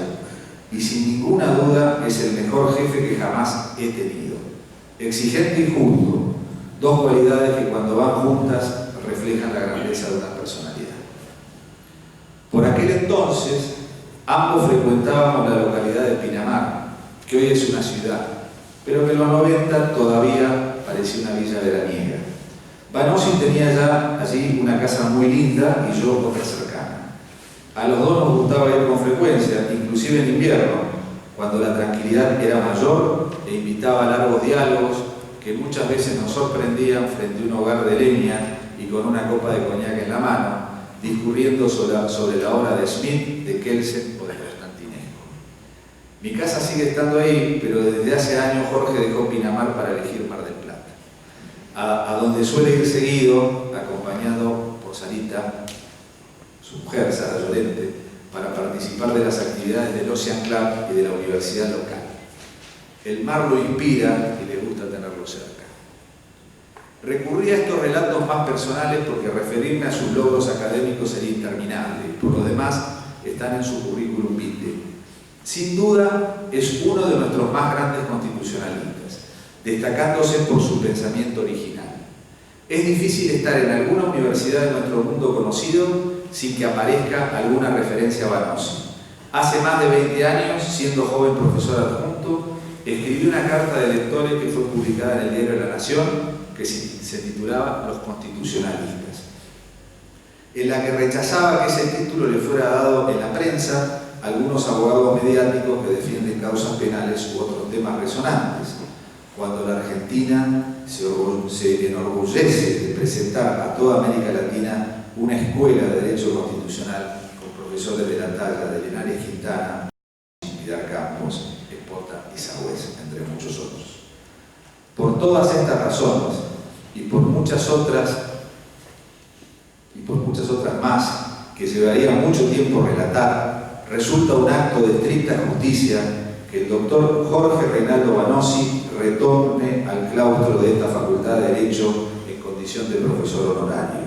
y sin ninguna duda es el mejor jefe que jamás he tenido. Exigente y justo, 2 cualidades que cuando van juntas reflejan la grandeza de una personalidad. Por aquel entonces, ambos frecuentábamos la localidad de Pinamar, que hoy es una ciudad, pero que en los 90 todavía parecía una villa veraniega. Vanosi tenía ya allí una casa muy linda y yo otra cercana. A los dos nos gustaba ir con frecuencia, inclusive en invierno, cuando la tranquilidad era mayor e invitaba a largos diálogos que muchas veces nos sorprendían frente a un hogar de leña y con una copa de coñac en la mano, discurriendo sobre la obra de Smith, de Kelsen o de Constantinesco. Mi casa sigue estando ahí, pero desde hace años Jorge dejó Pinamar para elegir Mar del Plata, a donde suele ir seguido, acompañado por Sarita, su mujer, Sara Llorente, para participar de las actividades del Ocean Club y de la universidad local. El mar lo inspira y le gusta tenerlo cerca. Recurrí a estos relatos más personales porque referirme a sus logros académicos sería interminable y por lo demás están en su currículum vitae. Sin duda es uno de nuestros más grandes constitucionalistas, destacándose por su pensamiento original. Es difícil estar en alguna universidad de nuestro mundo conocido sin que aparezca alguna referencia a Vanossi. Hace más de 20 años, siendo joven profesor adjunto, escribí una carta de lectores que fue publicada en el diario La Nación, que se titulaba Los Constitucionalistas, en la que rechazaba que ese título le fuera dado en la prensa a algunos abogados mediáticos que defienden causas penales u otros temas resonantes, cuando la Argentina se enorgullece de presentar a toda América Latina una escuela de Derecho Constitucional con profesores de la talla de Linares Quintana, Vidal Campos, Espota y Sagüez, entre muchos otros. Por todas estas razones y por muchas otras más que llevaría mucho tiempo relatar, resulta un acto de estricta justicia que el doctor Jorge Reinaldo Vanossi retorne al claustro de esta Facultad de Derecho en condición de profesor honorario.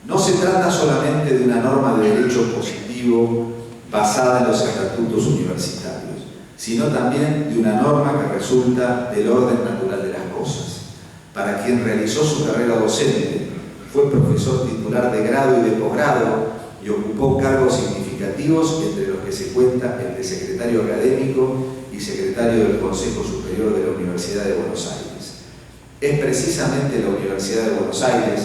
No se trata solamente de una norma de derecho positivo basada en los estatutos universitarios, sino también de una norma que resulta del orden natural de las cosas. Para quien realizó su carrera docente, fue profesor titular de grado y de posgrado y ocupó cargos significativos entre los que se cuenta el de secretario académico y secretario del Consejo Superior de la Universidad de Buenos Aires. Es precisamente la Universidad de Buenos Aires,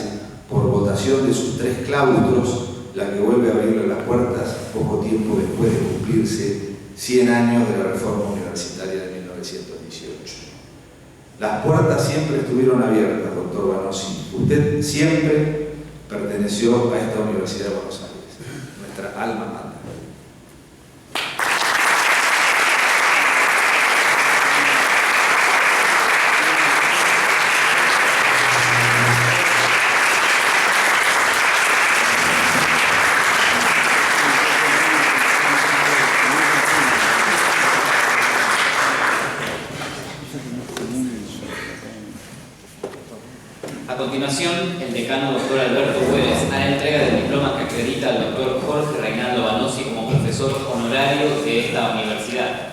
por votación de sus 3 claustros, la que vuelve a abrirle las puertas poco tiempo después de cumplirse 100 años de la reforma universitaria de 1918. Las puertas siempre estuvieron abiertas, doctor Vanossi. Usted siempre perteneció a esta Universidad de Buenos Aires, nuestra alma mater. A continuación, el decano doctor Alberto Güemes hará entrega del diploma que acredita al doctor Jorge Reinaldo Vanossi como profesor honorario de esta universidad.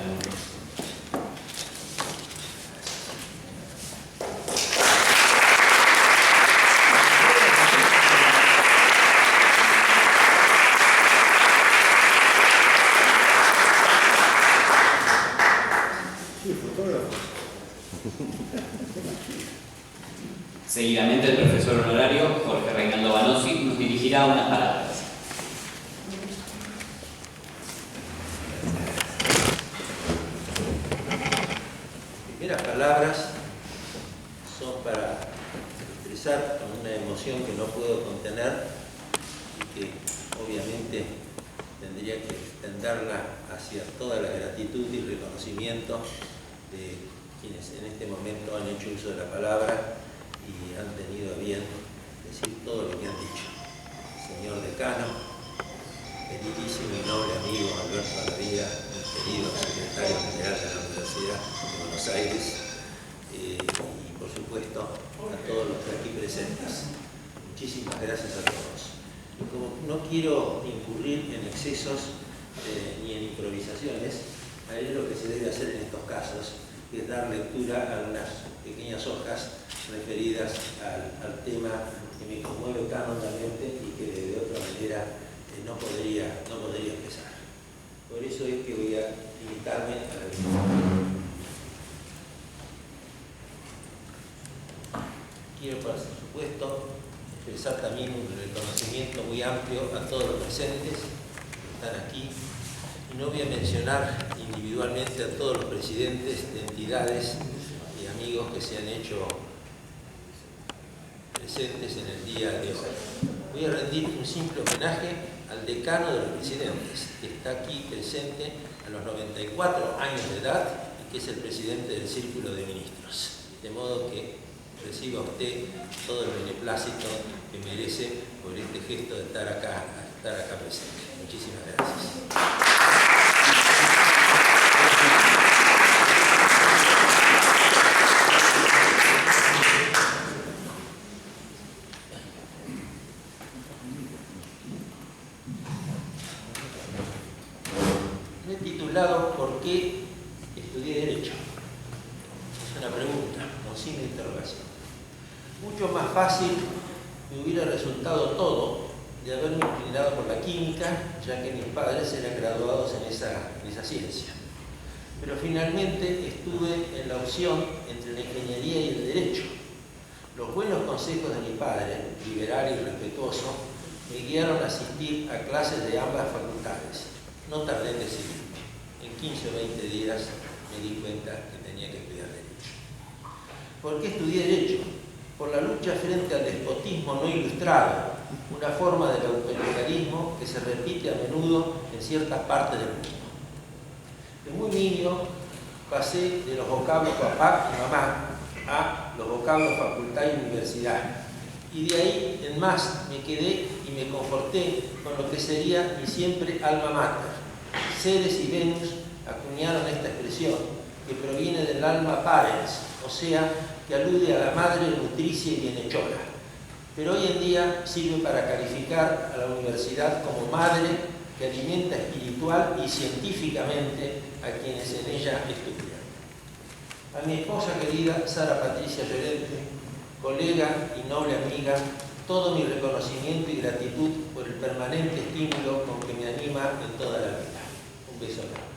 Seguidamente, el profesor honorario Jorge Reinaldo Vanossi nos dirigirá unas palabras. Mis primeras palabras son para expresar con una emoción que no puedo contener y que obviamente tendría que extenderla hacia toda la gratitud y reconocimiento de quienes en este momento han hecho uso de la palabra y han tenido a bien decir todo lo que han dicho. Señor decano, queridísimo y noble amigo Alberto Alavía, querido secretario general de la Universidad de Buenos Aires, y por supuesto a todos los aquí presentes. Muchísimas gracias a todos. Y como no quiero incurrir en excesos ni en improvisaciones, haré lo que se debe hacer en estos casos, que es dar lectura a unas pequeñas hojas referidas al tema que me conmueve tan hondamente y que de otra manera no podría empezar. Por eso es que voy a limitarme a la lectura. Quiero, por supuesto, expresar también un reconocimiento muy amplio a todos los presentes que están aquí. Y no voy a mencionar individualmente a todos los presidentes de entidades y amigos que se han hecho presentes en el día de hoy. Voy a rendir un simple homenaje al decano de los presidentes, que está aquí presente a los 94 años de edad y que es el presidente del Círculo de Ministros. De modo que reciba usted todo el beneplácito que merece por este gesto de estar acá estar acá presente. Muchísimas gracias. Me he titulado ¿Por qué estudié Derecho? Es una pregunta, con signo de interrogación. Mucho más fácil me hubiera resultado todo de haberme inclinado por la química, ya que mis padres eran graduados en esa ciencia. Pero finalmente estuve en la opción entre la ingeniería y el derecho. Los buenos consejos de mi padre, liberal y respetuoso, me guiaron a asistir a clases de ambas facultades. No tardé en decidirme. En 15 o 20 días me di cuenta que tenía que estudiar Derecho. ¿Por qué estudié Derecho? Por la lucha frente al despotismo no ilustrado, una forma del autoritarismo que se repite a menudo en ciertas partes del mundo. De muy niño pasé de los vocablos papá y mamá a los vocablos facultad y universidad. Y de ahí en más me quedé y me conforté con lo que sería mi siempre alma mater. Ceres y Venus acuñaron esta expresión que proviene del alma parens, o sea, que alude a la madre nutricia y bienhechora. Pero hoy en día sirve para calificar a la universidad como madre que alimenta espiritual y científicamente a quienes en ella estudian. A mi esposa querida Sara Patricia Llorente, colega y noble amiga, todo mi reconocimiento y gratitud por el permanente estímulo con que me anima en toda la vida. Un beso grande.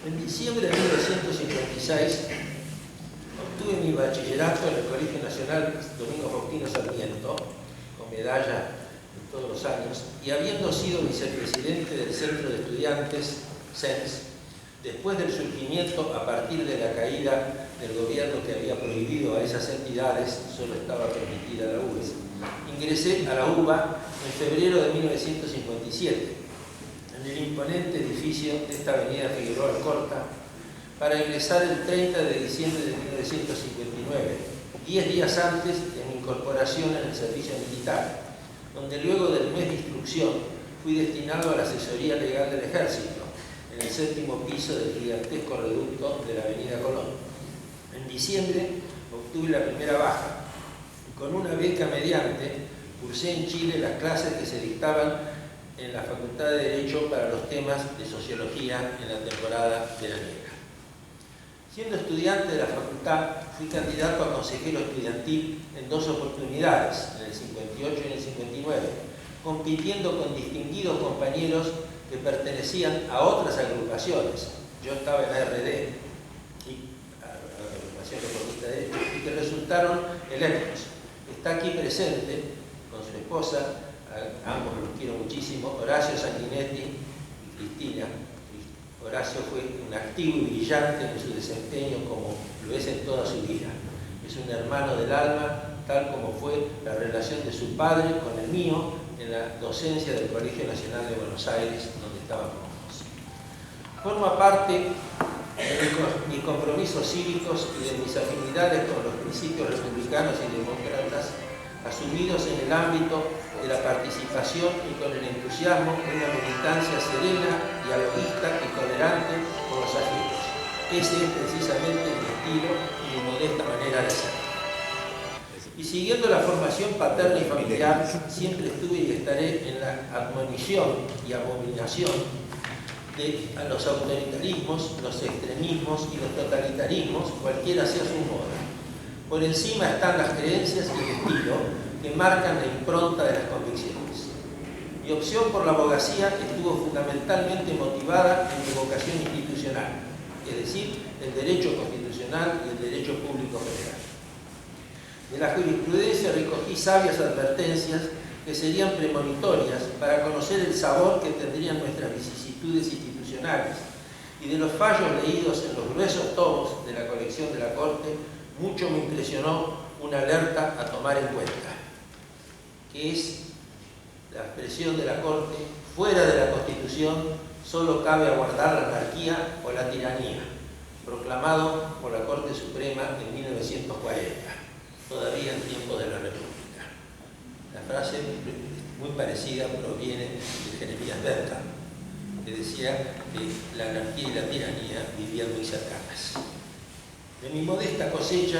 En diciembre de 1956 obtuve mi bachillerato en el Colegio Nacional Domingo Faustino Sarmiento, con medalla de todos los años, y habiendo sido vicepresidente del Centro de Estudiantes, CENS, después del surgimiento a partir de la caída del gobierno que había prohibido a esas entidades, solo estaba permitida la UBES, ingresé a la UBA en febrero de 1957, en el imponente edificio de esta avenida Figueroa Alcorta, para ingresar el 30 de diciembre de 1959, 10 días antes de mi incorporación en el servicio militar, donde luego del mes de instrucción fui destinado a la asesoría legal del Ejército, en el 7º piso del gigantesco reducto de la avenida Colón. En diciembre obtuve la primera baja y con una beca mediante cursé en Chile las clases que se dictaban en la Facultad de Derecho para los temas de Sociología en la temporada veraniega. Siendo estudiante de la facultad, fui candidato a consejero estudiantil en 2 oportunidades, en el 58 y en el 59, compitiendo con distinguidos compañeros que pertenecían a otras agrupaciones. Yo estaba en ARD, Agrupación Reformista de Derecho, y que resultaron electos. Está aquí presente, con su esposa, ambos los quiero muchísimo, Horacio Sanguinetti y Cristina. Horacio fue un activo y brillante en su desempeño como lo es en toda su vida. Es un hermano del alma, tal como fue la relación de su padre con el mío en la docencia del Colegio Nacional de Buenos Aires, donde estábamos. Forma parte de mis compromisos cívicos y de mis afinidades con los principios republicanos y demócratas asumidos en el ámbito de la participación y con el entusiasmo de una militancia serena, dialoguista y tolerante con los ajenos. Ese es precisamente mi estilo y mi modesta manera de ser. Y siguiendo la formación paterna y familiar, siempre estuve y estaré en la admonición y abominación a los autoritarismos, los extremismos y los totalitarismos, cualquiera sea su modo. Por encima están las creencias y el estilo que marcan la impronta de las convicciones. Mi opción por la abogacía estuvo fundamentalmente motivada en mi vocación institucional, es decir, el derecho constitucional y el derecho público federal. De la jurisprudencia recogí sabias advertencias que serían premonitorias para conocer el sabor que tendrían nuestras vicisitudes institucionales, y de los fallos leídos en los gruesos tomos de la colección de la Corte, mucho me impresionó una alerta a tomar en cuenta, que es la expresión de la Corte: fuera de la Constitución solo cabe aguardar la anarquía o la tiranía. proclamado por la Corte Suprema en 1940, todavía en tiempos de la República. La frase, muy parecida, proviene de Jeremías Bentham, que decía que la anarquía y la tiranía vivían muy cercanas. De mi modesta cosecha,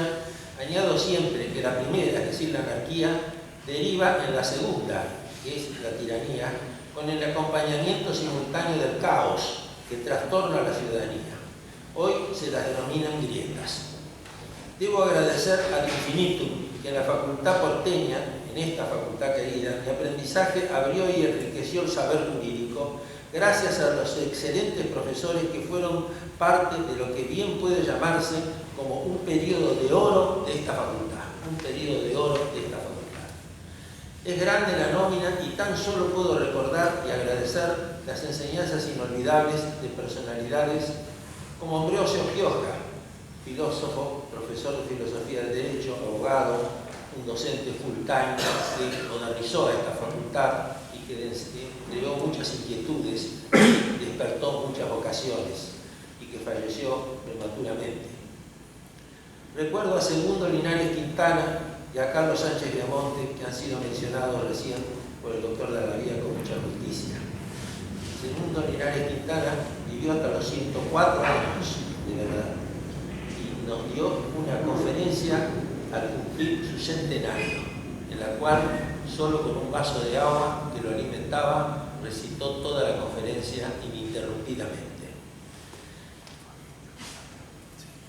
añado siempre que la primera, es decir, la anarquía, deriva en la segunda, que es la tiranía, con el acompañamiento simultáneo del caos que trastorna a la ciudadanía. Hoy se las denominan grietas. Debo agradecer ad infinitum que en la facultad porteña, en esta facultad querida, mi aprendizaje abrió y enriqueció el saber jurídico gracias a los excelentes profesores que fueron parte de lo que bien puede llamarse como un periodo de oro de esta facultad. Un periodo de oro de esta facultad. Es grande la nómina y tan solo puedo recordar y agradecer las enseñanzas inolvidables de personalidades como Ambrosio Gioja, filósofo, profesor de filosofía del derecho, abogado, un docente full time que modernizó a esta facultad y que creó muchas inquietudes, despertó muchas vocaciones y que falleció prematuramente. Recuerdo a Segundo Linares Quintana y a Carlos Sánchez Viamonte, que han sido mencionados recién por el doctor Dallavía con mucha justicia. Segundo Linares Quintana vivió hasta los 104 años de verdad y nos dio una conferencia al cumplir su centenario, en la cual solo con un vaso de agua que lo alimentaba recitó toda la conferencia ininterrumpidamente.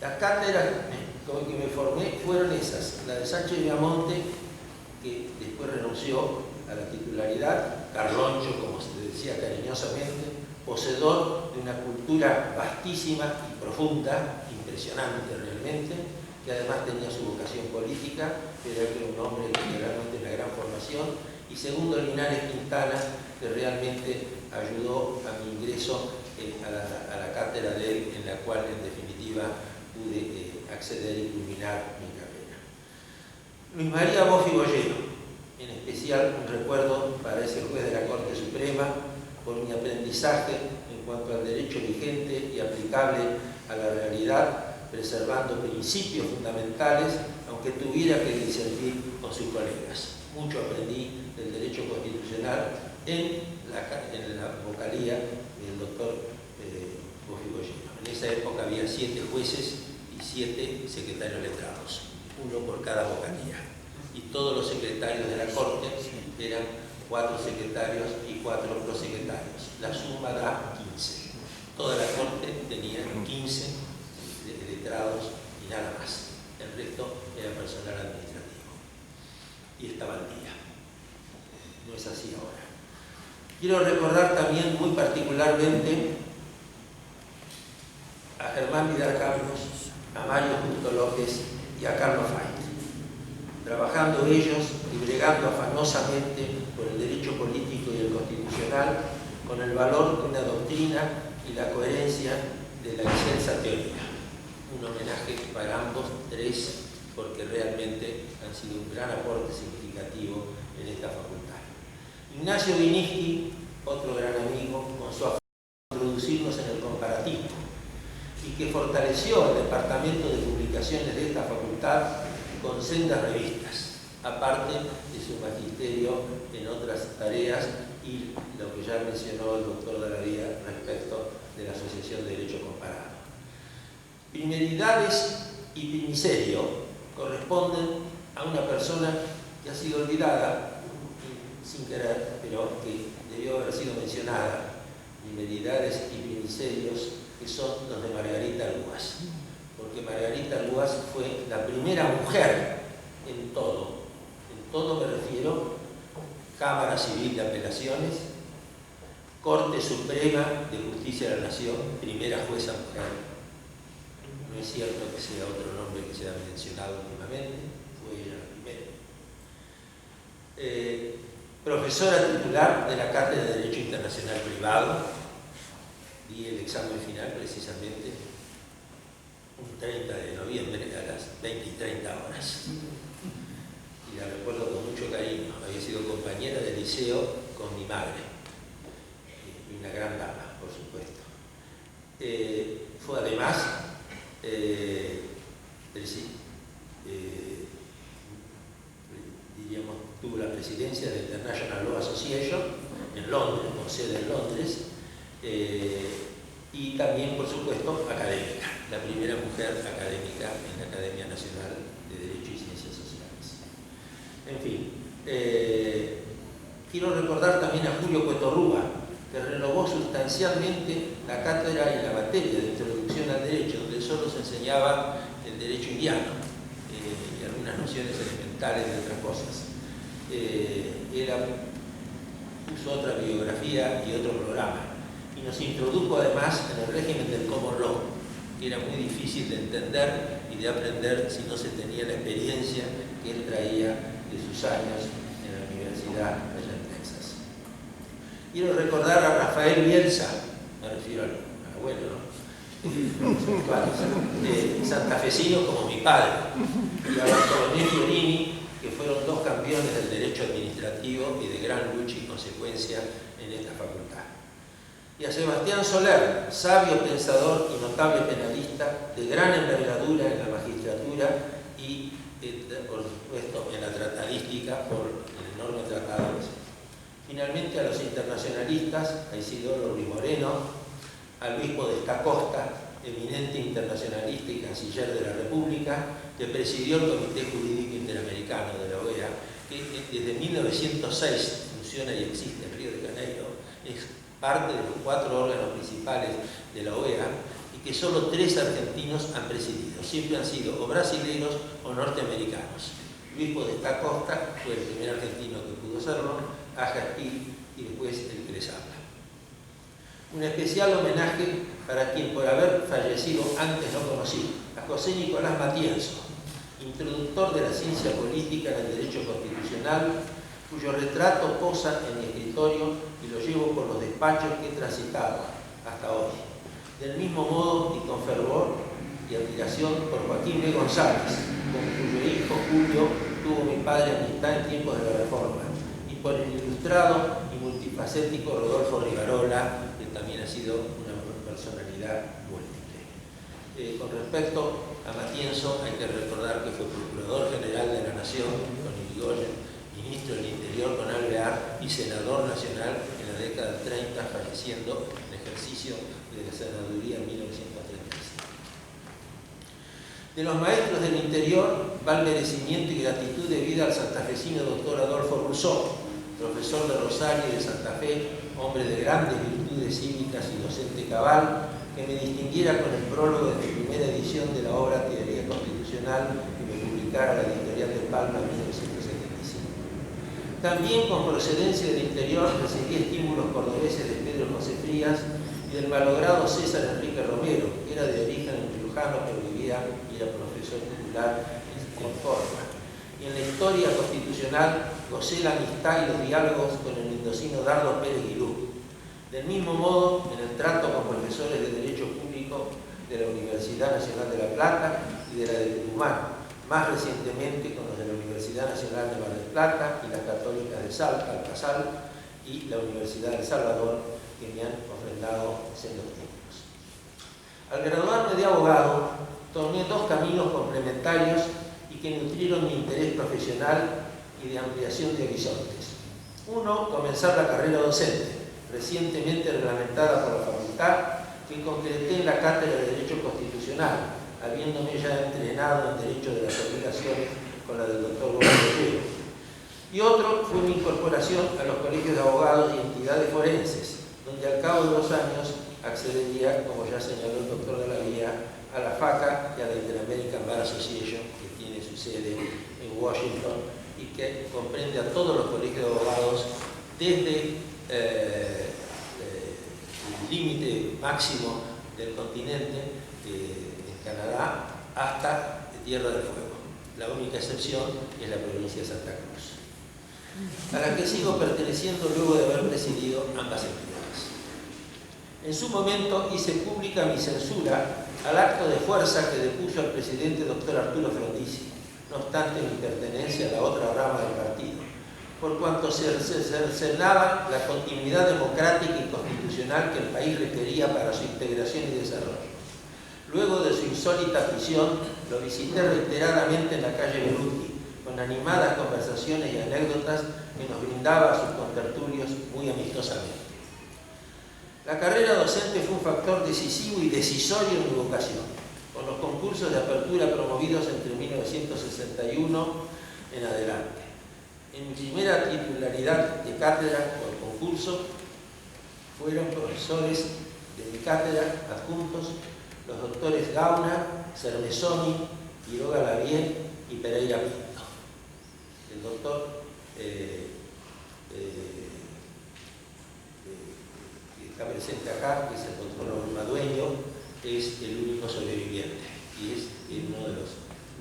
Las cátedras con que me formé fueron esas, la de Sánchez Viamonte, que después renunció a la titularidad, Carloncho, como se le decía cariñosamente, poseedor de una cultura vastísima y profunda, impresionante realmente, que además tenía su vocación política, pero era un hombre que realmente una gran formación, y Segundo Linares Quintana, que realmente ayudó a mi ingreso a la cátedra de él, en la cual en definitiva pude acceder y culminar mi carrera. Luis María Boffi Bollero, en especial un recuerdo para ese juez de la Corte Suprema por mi aprendizaje en cuanto al derecho vigente y aplicable a la realidad, preservando principios fundamentales, aunque tuviera que disentir con sus colegas. Mucho aprendí del derecho constitucional en la vocalía del doctor Boffi Bollero. En esa época había 7 jueces y 7 secretarios letrados, uno por cada vocalía. Y todos los secretarios de la Corte eran 4 secretarios y 4 prosecretarios. La suma da 15. Toda la Corte tenía 15 letrados y nada más. El resto era personal administrativo. Y estaba al día. No es así ahora. Quiero recordar también muy particularmente a Germán Vidal Campos, a Mario Justo López y a Carlos Feit, trabajando ellos y bregando afanosamente por el derecho político y el constitucional con el valor de una doctrina y la coherencia de la excelsa teoría. Un homenaje para ambos 3 porque realmente han sido un gran aporte significativo en esta facultad. Ignacio Viniski, otro gran amigo, con su afán de introducirnos en el comparativo y que fortaleció el departamento de publicaciones de esta facultad con sendas revistas, aparte de su magisterio en otras tareas y lo que ya mencionó el doctor Dallavía respecto de la Asociación de Derecho Comparado. Primeridades y primicerio corresponden a una persona que ha sido olvidada sin querer, pero que debió haber sido mencionada. Primeridades y primiserios que son los de Margarita Luas, porque Margarita Luas fue la primera mujer en todo me refiero, Cámara Civil de Apelaciones, Corte Suprema de Justicia de la Nación, primera jueza mujer. No es cierto que sea otro nombre que se ha mencionado últimamente, fue ella la primera. Profesora titular de la Cátedra de Derecho Internacional Privado, di el examen final precisamente un 30 de noviembre a las 20:30 horas. Y la recuerdo con mucho cariño. Había sido compañera de liceo con mi madre. Y una gran dama, por supuesto. Fue además tuvo la presidencia de la International Law Association en Londres, con sede en Londres, y también, por supuesto, académica, la primera mujer académica en la Academia Nacional de Derecho y Ciencias Sociales. En fin, quiero recordar también a Julio Cueto Rúa, que renovó sustancialmente la cátedra y la materia de Introducción al Derecho, donde solo se enseñaba el derecho indiano y algunas nociones elementales de otras cosas. Puso otra biografía y otro programa, y nos introdujo además en el régimen del Common Law, que era muy difícil de entender y de aprender si no se tenía la experiencia que él traía de sus años en la universidad allá en Texas. Quiero recordar a Rafael Bielsa, me refiero al abuelo, ¿no? Santafesino como mi padre, y a Bartolomé Fiorini, que fueron dos campeones del derecho administrativo y de gran lucha y consecuencia en esta facultad. Y a Sebastián Soler, sabio pensador y notable penalista, de gran envergadura en la magistratura y, por supuesto, en la tratadística por el enorme tratado. Finalmente, a los internacionalistas, a Isidoro Ruiz Moreno, al obispo de esta costa, eminente internacionalista y canciller de la República, que presidió el Comité Jurídico Interamericano de la OEA, que desde 1906 funciona y existe en Río de Janeiro, es parte de los 4 órganos principales de la OEA, y que solo 3 argentinos han presidido. Siempre han sido o brasileños o norteamericanos. El obispo de esta costa fue el primer argentino que pudo hacerlo, Aja Espí, y después el que les habla. Un especial homenaje para quien por haber fallecido antes no conocí, a José Nicolás Matienzo, introductor de la ciencia política en el derecho constitucional, cuyo retrato posa en mi escritorio y lo llevo por los despachos que he transitado hasta hoy. Del mismo modo y con fervor y admiración por Joaquín B. González, con cuyo hijo Julio tuvo mi padre amistad en tiempos de la Reforma, y por el ilustrado y multifacético Rodolfo Rivarola, que también ha sido una personalidad múltiple. Con respecto a Matienzo, hay que recordar que fue Procurador General de la Nación con Irigoyen, Ministro del Interior con Alvear y Senador Nacional en la década del 30, falleciendo en ejercicio de la senaduría en 1935. De los maestros del interior va el merecimiento y gratitud debida al santafesino doctor Adolfo Rousseau, profesor de Rosario y de Santa Fe, hombre de grandes virtudes cívicas y docente cabal, que me distinguiera con el prólogo de mi primera edición de la obra Teoría Constitucional que me publicara la editorial de Palma en 1975. También con procedencia del interior recibí estímulos cordobeses de Pedro José Frías y del malogrado César Enrique Romero, que era de origen riojano pero vivía y era profesor titular en Córdoba. Y en la historia constitucional gocé la amistad y los diálogos con el mendocino Dardo Pérez Guilú. Del mismo modo, en el trato con profesores de Derecho Público de la Universidad Nacional de La Plata y de la de Tucumán, más recientemente con los de la Universidad Nacional de Mar del Plata y las católicas de Salta, Alcazar, y la Universidad de El Salvador, que me han ofrendado sendos tiempos. Al graduarme de abogado, tomé 2 caminos complementarios y que nutrieron mi interés profesional y de ampliación de horizontes. Uno, comenzar la carrera docente, recientemente reglamentada por la facultad, que concreté en la Cátedra de Derecho Constitucional, habiéndome ya entrenado en Derecho de las Obligaciones con la del doctor Gómez Rivero. Y otro fue mi incorporación a los colegios de abogados y entidades forenses, donde al cabo de 2 años accedería, como ya señaló el doctor de la Vía, a la FACA y a la Inter-American Bar Association, que tiene su sede en Washington y que comprende a todos los colegios de abogados desde el límite máximo del continente en Canadá hasta Tierra del Fuego. La única excepción es la provincia de Santa Cruz, a la que sigo perteneciendo luego de haber presidido ambas entidades. En su momento hice pública mi censura al acto de fuerza que depuso al presidente doctor Arturo Frondizi, no obstante mi pertenencia a la otra rama del partido, por cuanto se cercenaba la continuidad democrática y constitucional que el país requería para su integración y desarrollo. Luego de su insólita prisión, lo visité reiteradamente en la calle Beruti, con animadas conversaciones y anécdotas que nos brindaba a sus contertulios muy amistosamente. La carrera docente fue un factor decisivo y decisorio en mi vocación, con los concursos de apertura promovidos entre 1961 en adelante. En mi primera titularidad de cátedra por concurso fueron profesores de mi cátedra adjuntos los doctores Gauna, Cermesoni, Quiroga Lavien y Pereira Pinto. El doctor que está presente acá, que es el doctor Madueño, es el único sobreviviente y es uno de los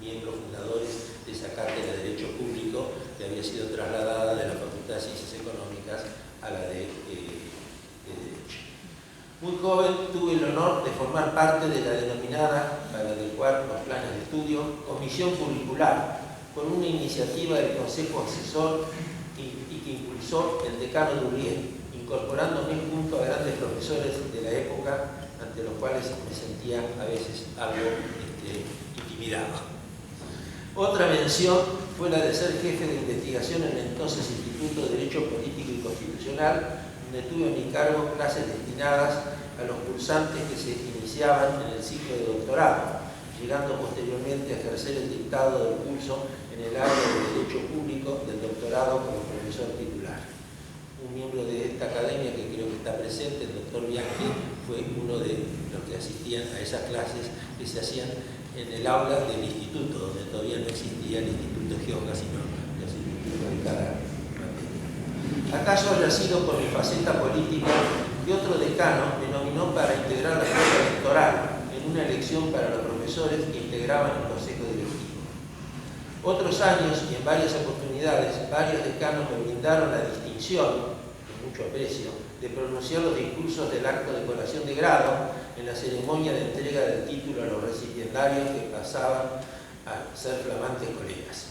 miembros fundadores de esa cátedra de Derecho Público que había sido trasladada de la Facultad de Ciencias Económicas a la de Derecho. Muy joven tuve el honor de formar parte de la denominada, para adecuar los planes de estudio, Comisión Curricular, por una iniciativa del Consejo Asesor y que impulsó el decano Durrié, incorporándome junto a grandes profesores de la época, ante los cuales me sentía a veces algo intimidado. Otra mención fue la de ser jefe de investigación en el entonces Instituto de Derecho Político y Constitucional, donde tuve a mi cargo clases destinadas a los cursantes que se iniciaban en el ciclo de doctorado, llegando posteriormente a ejercer el dictado del curso en el área de Derecho Público del doctorado como profesor titular. Un miembro de esta academia que creo que está presente, el doctor Bianchi, fue uno de los que asistían a esas clases que se hacían en el aula del instituto, donde todavía no existía el Instituto Gioca, sino los institutos de cada materia. ¿Acaso haya sido por mi faceta política que otro decano me nominó para integrar la Junta Electoral en una elección para los profesores que integraban el Consejo Directivo? Otros años y en varias oportunidades, varios decanos me brindaron la distinción, con mucho aprecio, de pronunciar los discursos del acto de colación de grado en la ceremonia de entrega del título a los recipiendarios que pasaban a ser flamantes colegas.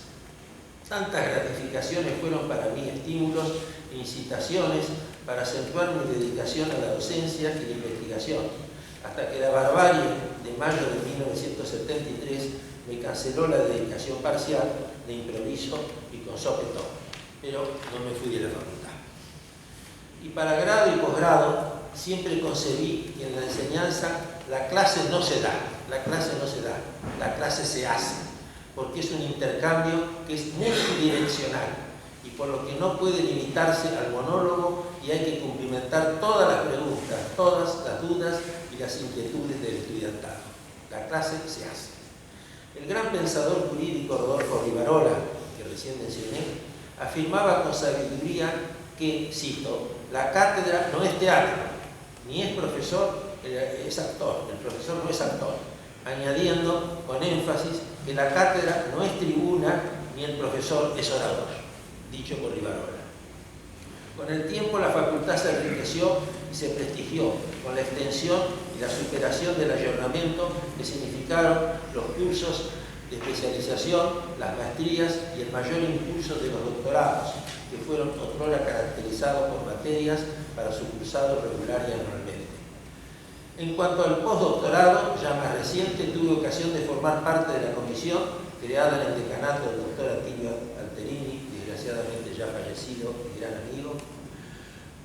Tantas gratificaciones fueron para mí estímulos e incitaciones para acentuar mi dedicación a la docencia y la investigación, hasta que la barbarie de mayo de 1973 me canceló la dedicación parcial de improviso y con sopetón, pero no me fui de la facultad. Y para grado y posgrado siempre concebí que en la enseñanza la clase no se da, la clase se hace, porque es un intercambio que es multidireccional y por lo que no puede limitarse al monólogo y hay que cumplimentar todas las preguntas, todas las dudas y las inquietudes del estudiantado. La clase se hace. El gran pensador jurídico Rodolfo Rivarola, que recién mencioné, afirmaba con sabiduría que, cito, la cátedra no es teatro, ni es profesor, es actor, el profesor no es actor, añadiendo con énfasis que la cátedra no es tribuna ni el profesor es orador, dicho por Rivarola. Con el tiempo la facultad se enriqueció y se prestigió con la extensión y la superación del ayornamiento que significaron los cursos de especialización, las maestrías y el mayor impulso de los doctorados, que fueron otrora caracterizados por materias para su cursado regular y anualmente. En cuanto al postdoctorado, ya más reciente, tuve ocasión de formar parte de la comisión creada en el decanato del doctor Atilio Alterini, desgraciadamente ya fallecido y gran amigo,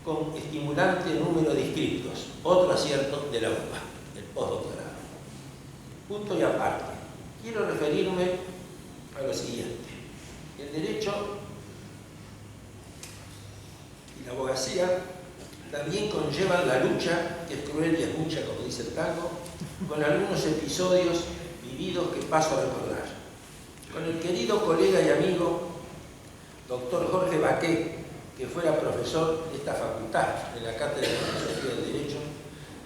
con estimulante número de inscriptos, otro acierto de la UPA, el postdoctorado. Punto y aparte, quiero referirme a lo siguiente. El derecho y la abogacía también conllevan la lucha, que es cruel y es mucha, como dice el tango, con algunos episodios vividos que paso a recordar. Con el querido colega y amigo, doctor Jorge Baqué, que fuera profesor de esta facultad, en la Cátedra de Filosofía del Derecho,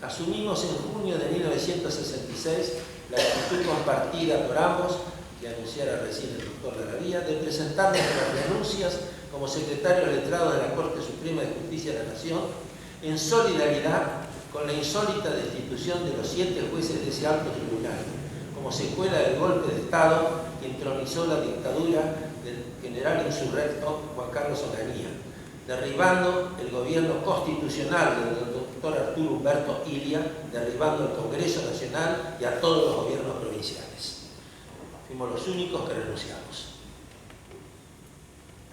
asumimos en junio de 1966 la actitud compartida por ambos, que anunciara recién el doctor Laravía, de presentarnos las renuncias como secretario letrado de la Corte Suprema de Justicia de la Nación, en solidaridad con la insólita destitución de los 7 jueces de ese alto tribunal, como secuela del golpe de Estado que entronizó la dictadura del general insurrecto Juan Carlos Onganía, derribando el gobierno constitucional doctor Arturo Humberto Ilia, derribando al Congreso Nacional y a todos los gobiernos provinciales. Fuimos los únicos que renunciamos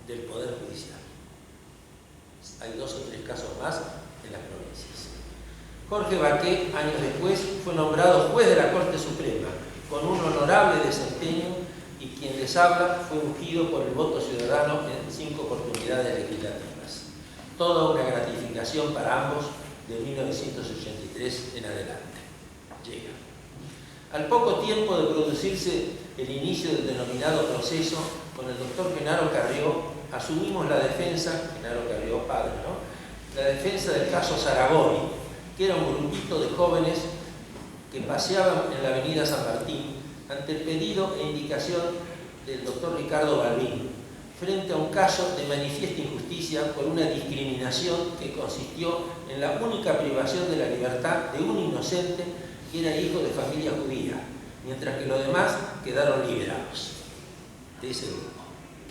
del Poder Judicial. Hay 2 o 3 casos más en las provincias. Jorge Baqué, años después, fue nombrado juez de la Corte Suprema, con un honorable desempeño, y quien les habla fue ungido por el voto ciudadano en 5 oportunidades legislativas. Toda una gratificación para ambos de 1983 en adelante. Llega. Al poco tiempo de producirse el inicio del denominado proceso, con el doctor Genaro Carrió asumimos la defensa, Genaro Carrió padre, ¿no?, la defensa del caso Zaragovi, que era un grupito de jóvenes que paseaban en la avenida San Martín ante el pedido e indicación del doctor Ricardo Balbín, frente a un caso de manifiesta injusticia por una discriminación que consistió en la única privación de la libertad de un inocente que era hijo de familia judía, mientras que los demás quedaron liberados de ese grupo.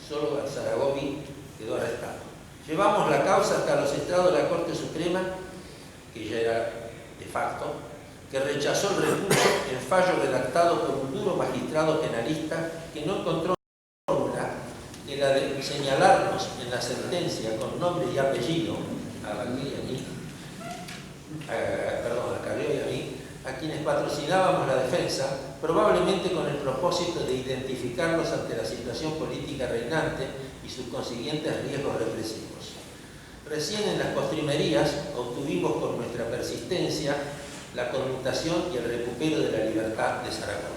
Solo Zaragovi quedó arrestado. Llevamos la causa hasta los estrados de la Corte Suprema, que ya era de facto, que rechazó el recurso en fallo redactado por un duro magistrado penalista que no encontró fórmula que la de señalarnos en la sentencia con nombre y apellido a Carrió y a mí, a quienes patrocinábamos la defensa, probablemente con el propósito de identificarlos ante la situación política reinante y sus consiguientes riesgos represivos. Recién en las postrimerías obtuvimos por nuestra persistencia la conmutación y el recupero de la libertad de Zaragoza.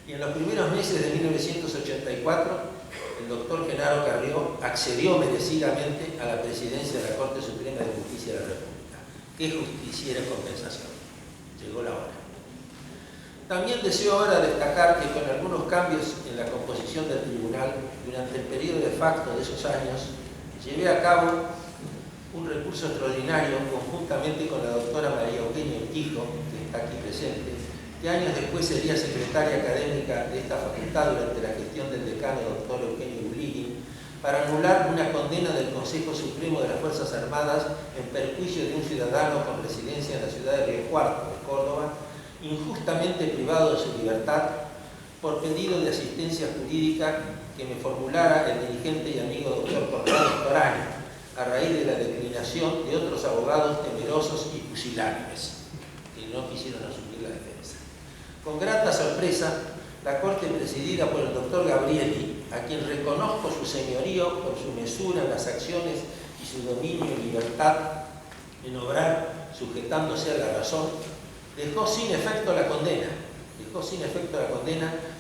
Y en los primeros meses de 1984, el doctor Genaro Carrió accedió merecidamente a la presidencia de la Corte Suprema de Justicia de la República. ¡Qué justiciera compensación! Llegó la hora. También deseo ahora destacar que con algunos cambios en la composición del tribunal, durante el periodo de facto de esos años, llevé a cabo un recurso extraordinario conjuntamente con la doctora María Eugenia Urquijo, que está aquí presente, que años después sería secretaria académica de esta facultad durante la gestión del decano doctor Eugenio Bulligin, para anular una condena del Consejo Supremo de las Fuerzas Armadas en perjuicio de un ciudadano con residencia en la ciudad de Río Cuarto, de Córdoba, injustamente privado de su libertad por pedido de asistencia jurídica que me formulara el dirigente y amigo doctor Conrado Toraño, a raíz de la declinación de otros abogados temerosos y pusilánimes, que no quisieron asumir la defensa. Con grata sorpresa, la Corte presidida por el doctor Gabrieli, a quien reconozco su señorío por su mesura en las acciones y su dominio y libertad en obrar sujetándose a la razón, dejó sin efecto la condena,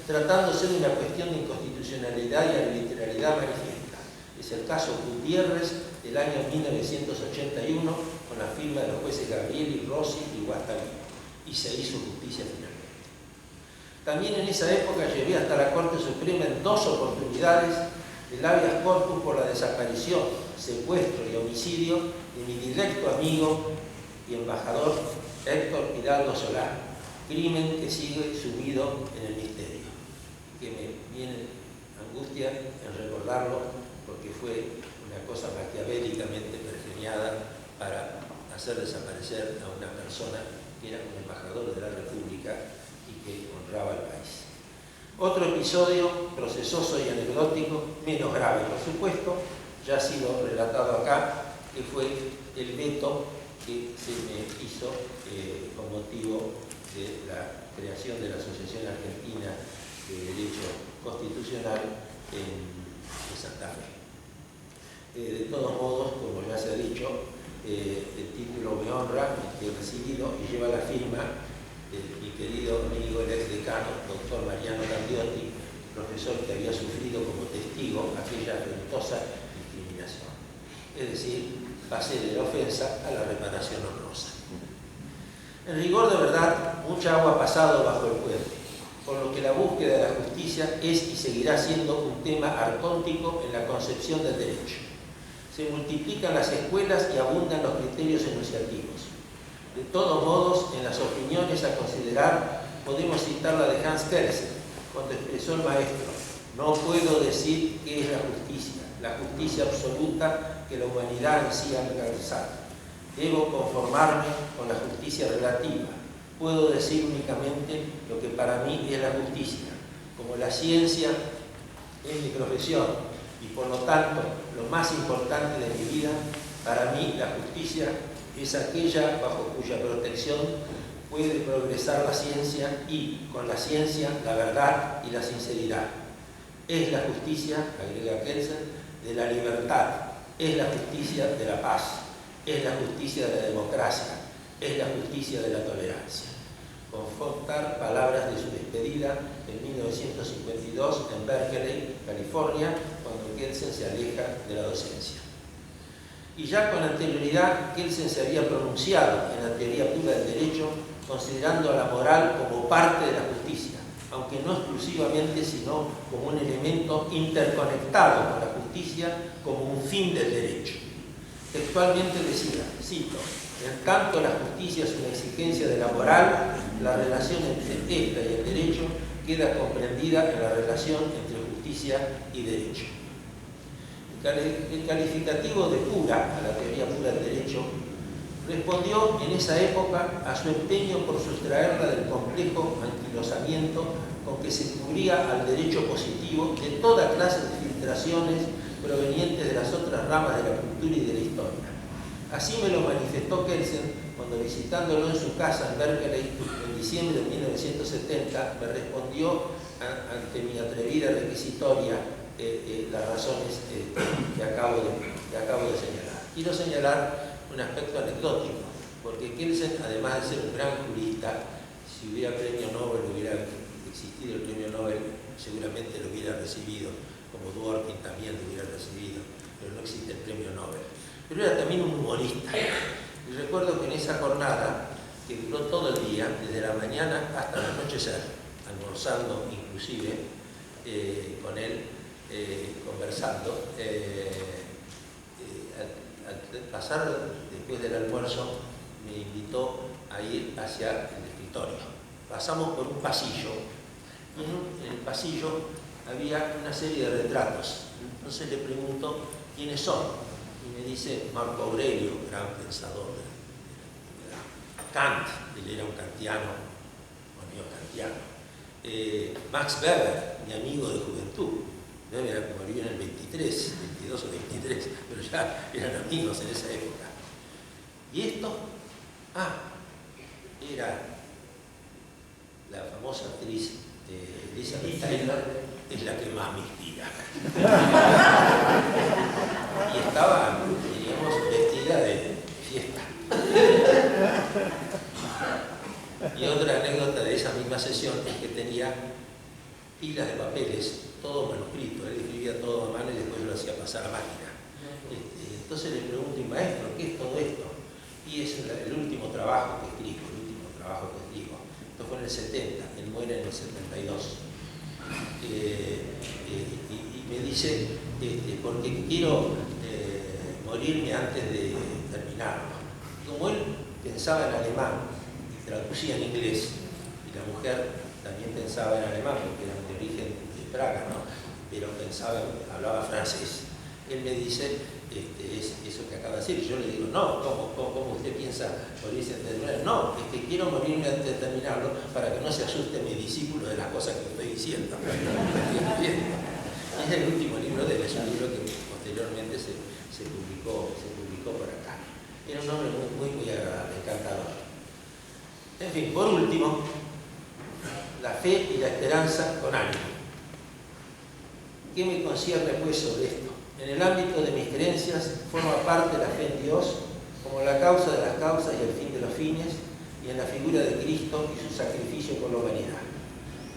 tratándose de una cuestión de inconstitucionalidad y arbitrariedad manifiesta. Es el caso Gutiérrez del año 1981, con la firma de los jueces Gabrieli, Rossi y Guastavino, y se hizo justicia finalmente. También en esa época llevé hasta la Corte Suprema en 2 oportunidades el habeas corpus por la desaparición, secuestro y homicidio de mi directo amigo y embajador Héctor Hidalgo Solá, crimen que sigue sumido en el misterio, que me viene angustia en recordarlo porque fue una cosa maquiavélicamente pergeniada para hacer desaparecer a una persona que era un embajador de la República y que honraba al país. Otro episodio procesoso y anecdótico, menos grave por supuesto, ya ha sido relatado acá, que fue el veto que se me hizo con motivo de la creación de la Asociación Argentina de Derecho Constitucional en Santa Fe. De todos modos, como ya se ha dicho, el título me honra, que he recibido y lleva la firma de mi querido amigo, el ex decano, doctor Mariano Gandiotti, profesor que había sufrido como testigo aquella afrentosa discriminación. Es decir, pasé de la ofensa a la reparación honrosa. En rigor de verdad, mucha agua ha pasado bajo el puente, por lo que la búsqueda de la justicia es y seguirá siendo un tema arcóntico en la concepción del derecho. Se multiplican las escuelas y abundan los criterios enunciativos. De todos modos, en las opiniones a considerar, podemos citar la de Hans Kelsen, cuando expresó el maestro: no puedo decir qué es la justicia absoluta que la humanidad en sí ha alcanzado. Debo conformarme con la justicia relativa. Puedo decir únicamente lo que para mí es la justicia. Como la ciencia es mi profesión y por lo tanto lo más importante de mi vida, para mí la justicia es aquella bajo cuya protección puede progresar la ciencia y, con la ciencia, la verdad y la sinceridad. Es la justicia, agrega Kelsen, de la libertad, es la justicia de la paz, es la justicia de la democracia, es la justicia de la tolerancia. Confortar palabras de su despedida en 1952 en Berkeley, California, cuando Kelsen se aleja de la docencia. Y ya con anterioridad, Kelsen se había pronunciado en la teoría pura del derecho, considerando a la moral como parte de la justicia, aunque no exclusivamente, sino como un elemento interconectado con la justicia como un fin del derecho. Textualmente decía, cito, en tanto la justicia es una exigencia de la moral, la relación entre esta y el derecho queda comprendida en la relación entre justicia y derecho. El calificativo de pura a la teoría pura del derecho respondió en esa época a su empeño por sustraerla del complejo anquilosamiento con que se cubría al derecho positivo de toda clase de filtraciones provenientes de las otras ramas de la cultura y de la historia. Así me lo manifestó Kelsen cuando, visitándolo en su casa en Berkeley en diciembre de 1970, me respondió ante mi atrevida requisitoria las razones que acabo de señalar. Quiero señalar un aspecto anecdótico, porque Kelsen, además de ser un gran jurista, si hubiera premio Nobel, hubiera existido el premio Nobel, seguramente lo hubiera recibido, como Dworkin también lo hubiera recibido, pero no existe el premio Nobel. Pero era también un humorista. Y recuerdo que en esa jornada, que duró todo el día, desde la mañana hasta el anochecer, almorzando inclusive con él, conversando, al pasar después del almuerzo me invitó a ir hacia el escritorio. Pasamos por un pasillo y en el pasillo había una serie de retratos. Entonces le pregunto quiénes son y me dice Marco Aurelio, gran pensador de Kant, él era un kantiano o neokantiano. Max Weber, mi amigo de juventud. Weber murió en el 23, 22 o 23, pero ya eran amigos en esa época. Y esto, era la famosa actriz Elizabeth Taylor, es la que más me inspira. Y estaba, diríamos, vestida de fiesta. Y otra anécdota de esa misma sesión es que tenía pilas de papeles, todo manuscrito, él escribía todo a mano y después lo hacía pasar a máquina. Entonces le pregunto, ¿y maestro, qué es todo esto? Y es el último trabajo que escribo, Esto fue en el 70, él muere en el 72. Y me dice, porque quiero morirme antes de terminarlo. Como él pensaba en alemán y traducía en inglés, y la mujer también pensaba en alemán, porque era de origen de Praga, ¿no? Pero hablaba francés. Él me dice, es eso que acaba de decir. Yo le digo, no, ¿cómo usted piensa morirse antes de terminar? No, es que quiero morirme antes de terminarlo para que no se asuste mi discípulo de las cosas que estoy diciendo. Es el último libro de él, es un libro que posteriormente se publicó por acá. Era un hombre muy agradable, encantador. En fin, por último, la fe y la esperanza con ánimo. ¿Qué me concierne pues sobre esto? En el ámbito de mis creencias forma parte la fe en Dios como la causa de las causas y el fin de los fines, y en la figura de Cristo y su sacrificio por la humanidad.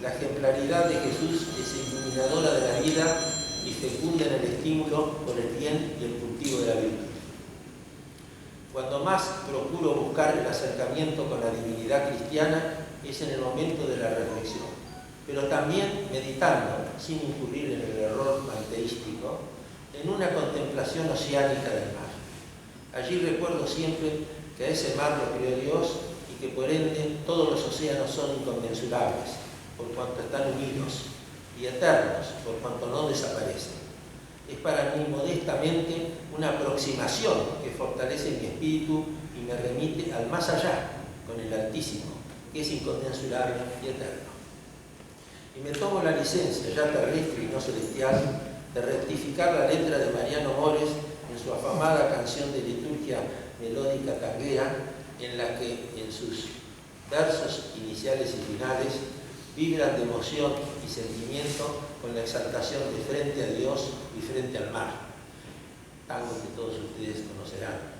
La ejemplaridad de Jesús es iluminadora de la vida y fecunda en el estímulo por el bien y el cultivo de la virtud. Cuando más procuro buscar el acercamiento con la divinidad cristiana es en el momento de la reflexión, pero también meditando, sin incurrir en el error panteístico, en una contemplación oceánica del mar. Allí recuerdo siempre que a ese mar lo creó Dios y que por ende todos los océanos son inconmensurables, por cuanto están unidos, y eternos, por cuanto no desaparecen. Es para mí modestamente una aproximación que fortalece mi espíritu y me remite al más allá, con el Altísimo, que es inconmensurable y eterno. Y me tomo la licencia, ya terrestre y no celestial, de rectificar la letra de Mariano Mores en su afamada canción de liturgia melódica tanguera, en la que en sus versos iniciales y finales vibran de emoción y sentimiento con la exaltación de frente a Dios y frente al mar, tango que todos ustedes conocerán.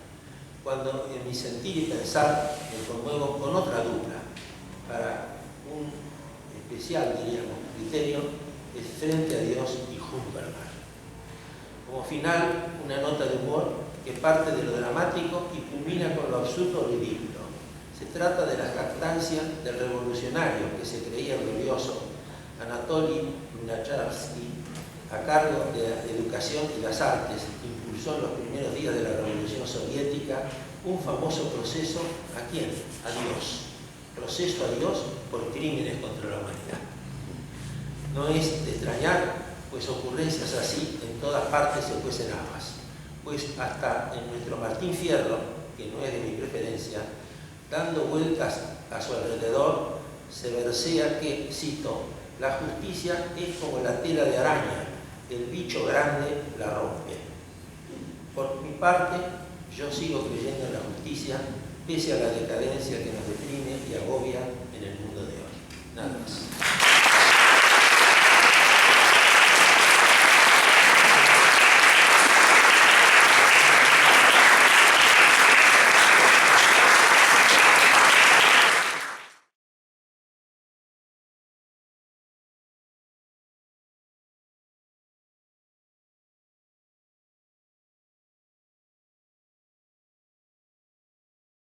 Cuando en mi sentir y pensar me conmuevo con otra dupla, para un especial, diríamos, criterio, es frente a Dios y junto al mar. Como final, una nota de humor que parte de lo dramático y culmina con lo absurdo ridículo. Se trata de la jactancia del revolucionario que se creía glorioso, Anatoly Lunacharsky, a cargo de la educación y las artes, impulsó en los primeros días de la Revolución Soviética un famoso proceso ¿a quién? A Dios. Proceso a Dios por crímenes contra la humanidad. No es de extrañar, pues ocurrencias así en todas partes se cuecen habas. Pues hasta en nuestro Martín Fierro, que no es de mi preferencia, dando vueltas a su alrededor, se versea que, cito, la justicia es como la tela de araña, el bicho grande la rompe. Por mi parte, yo sigo creyendo en la justicia, pese a la decadencia que nos deprime y agobia en el mundo de hoy. Nada más.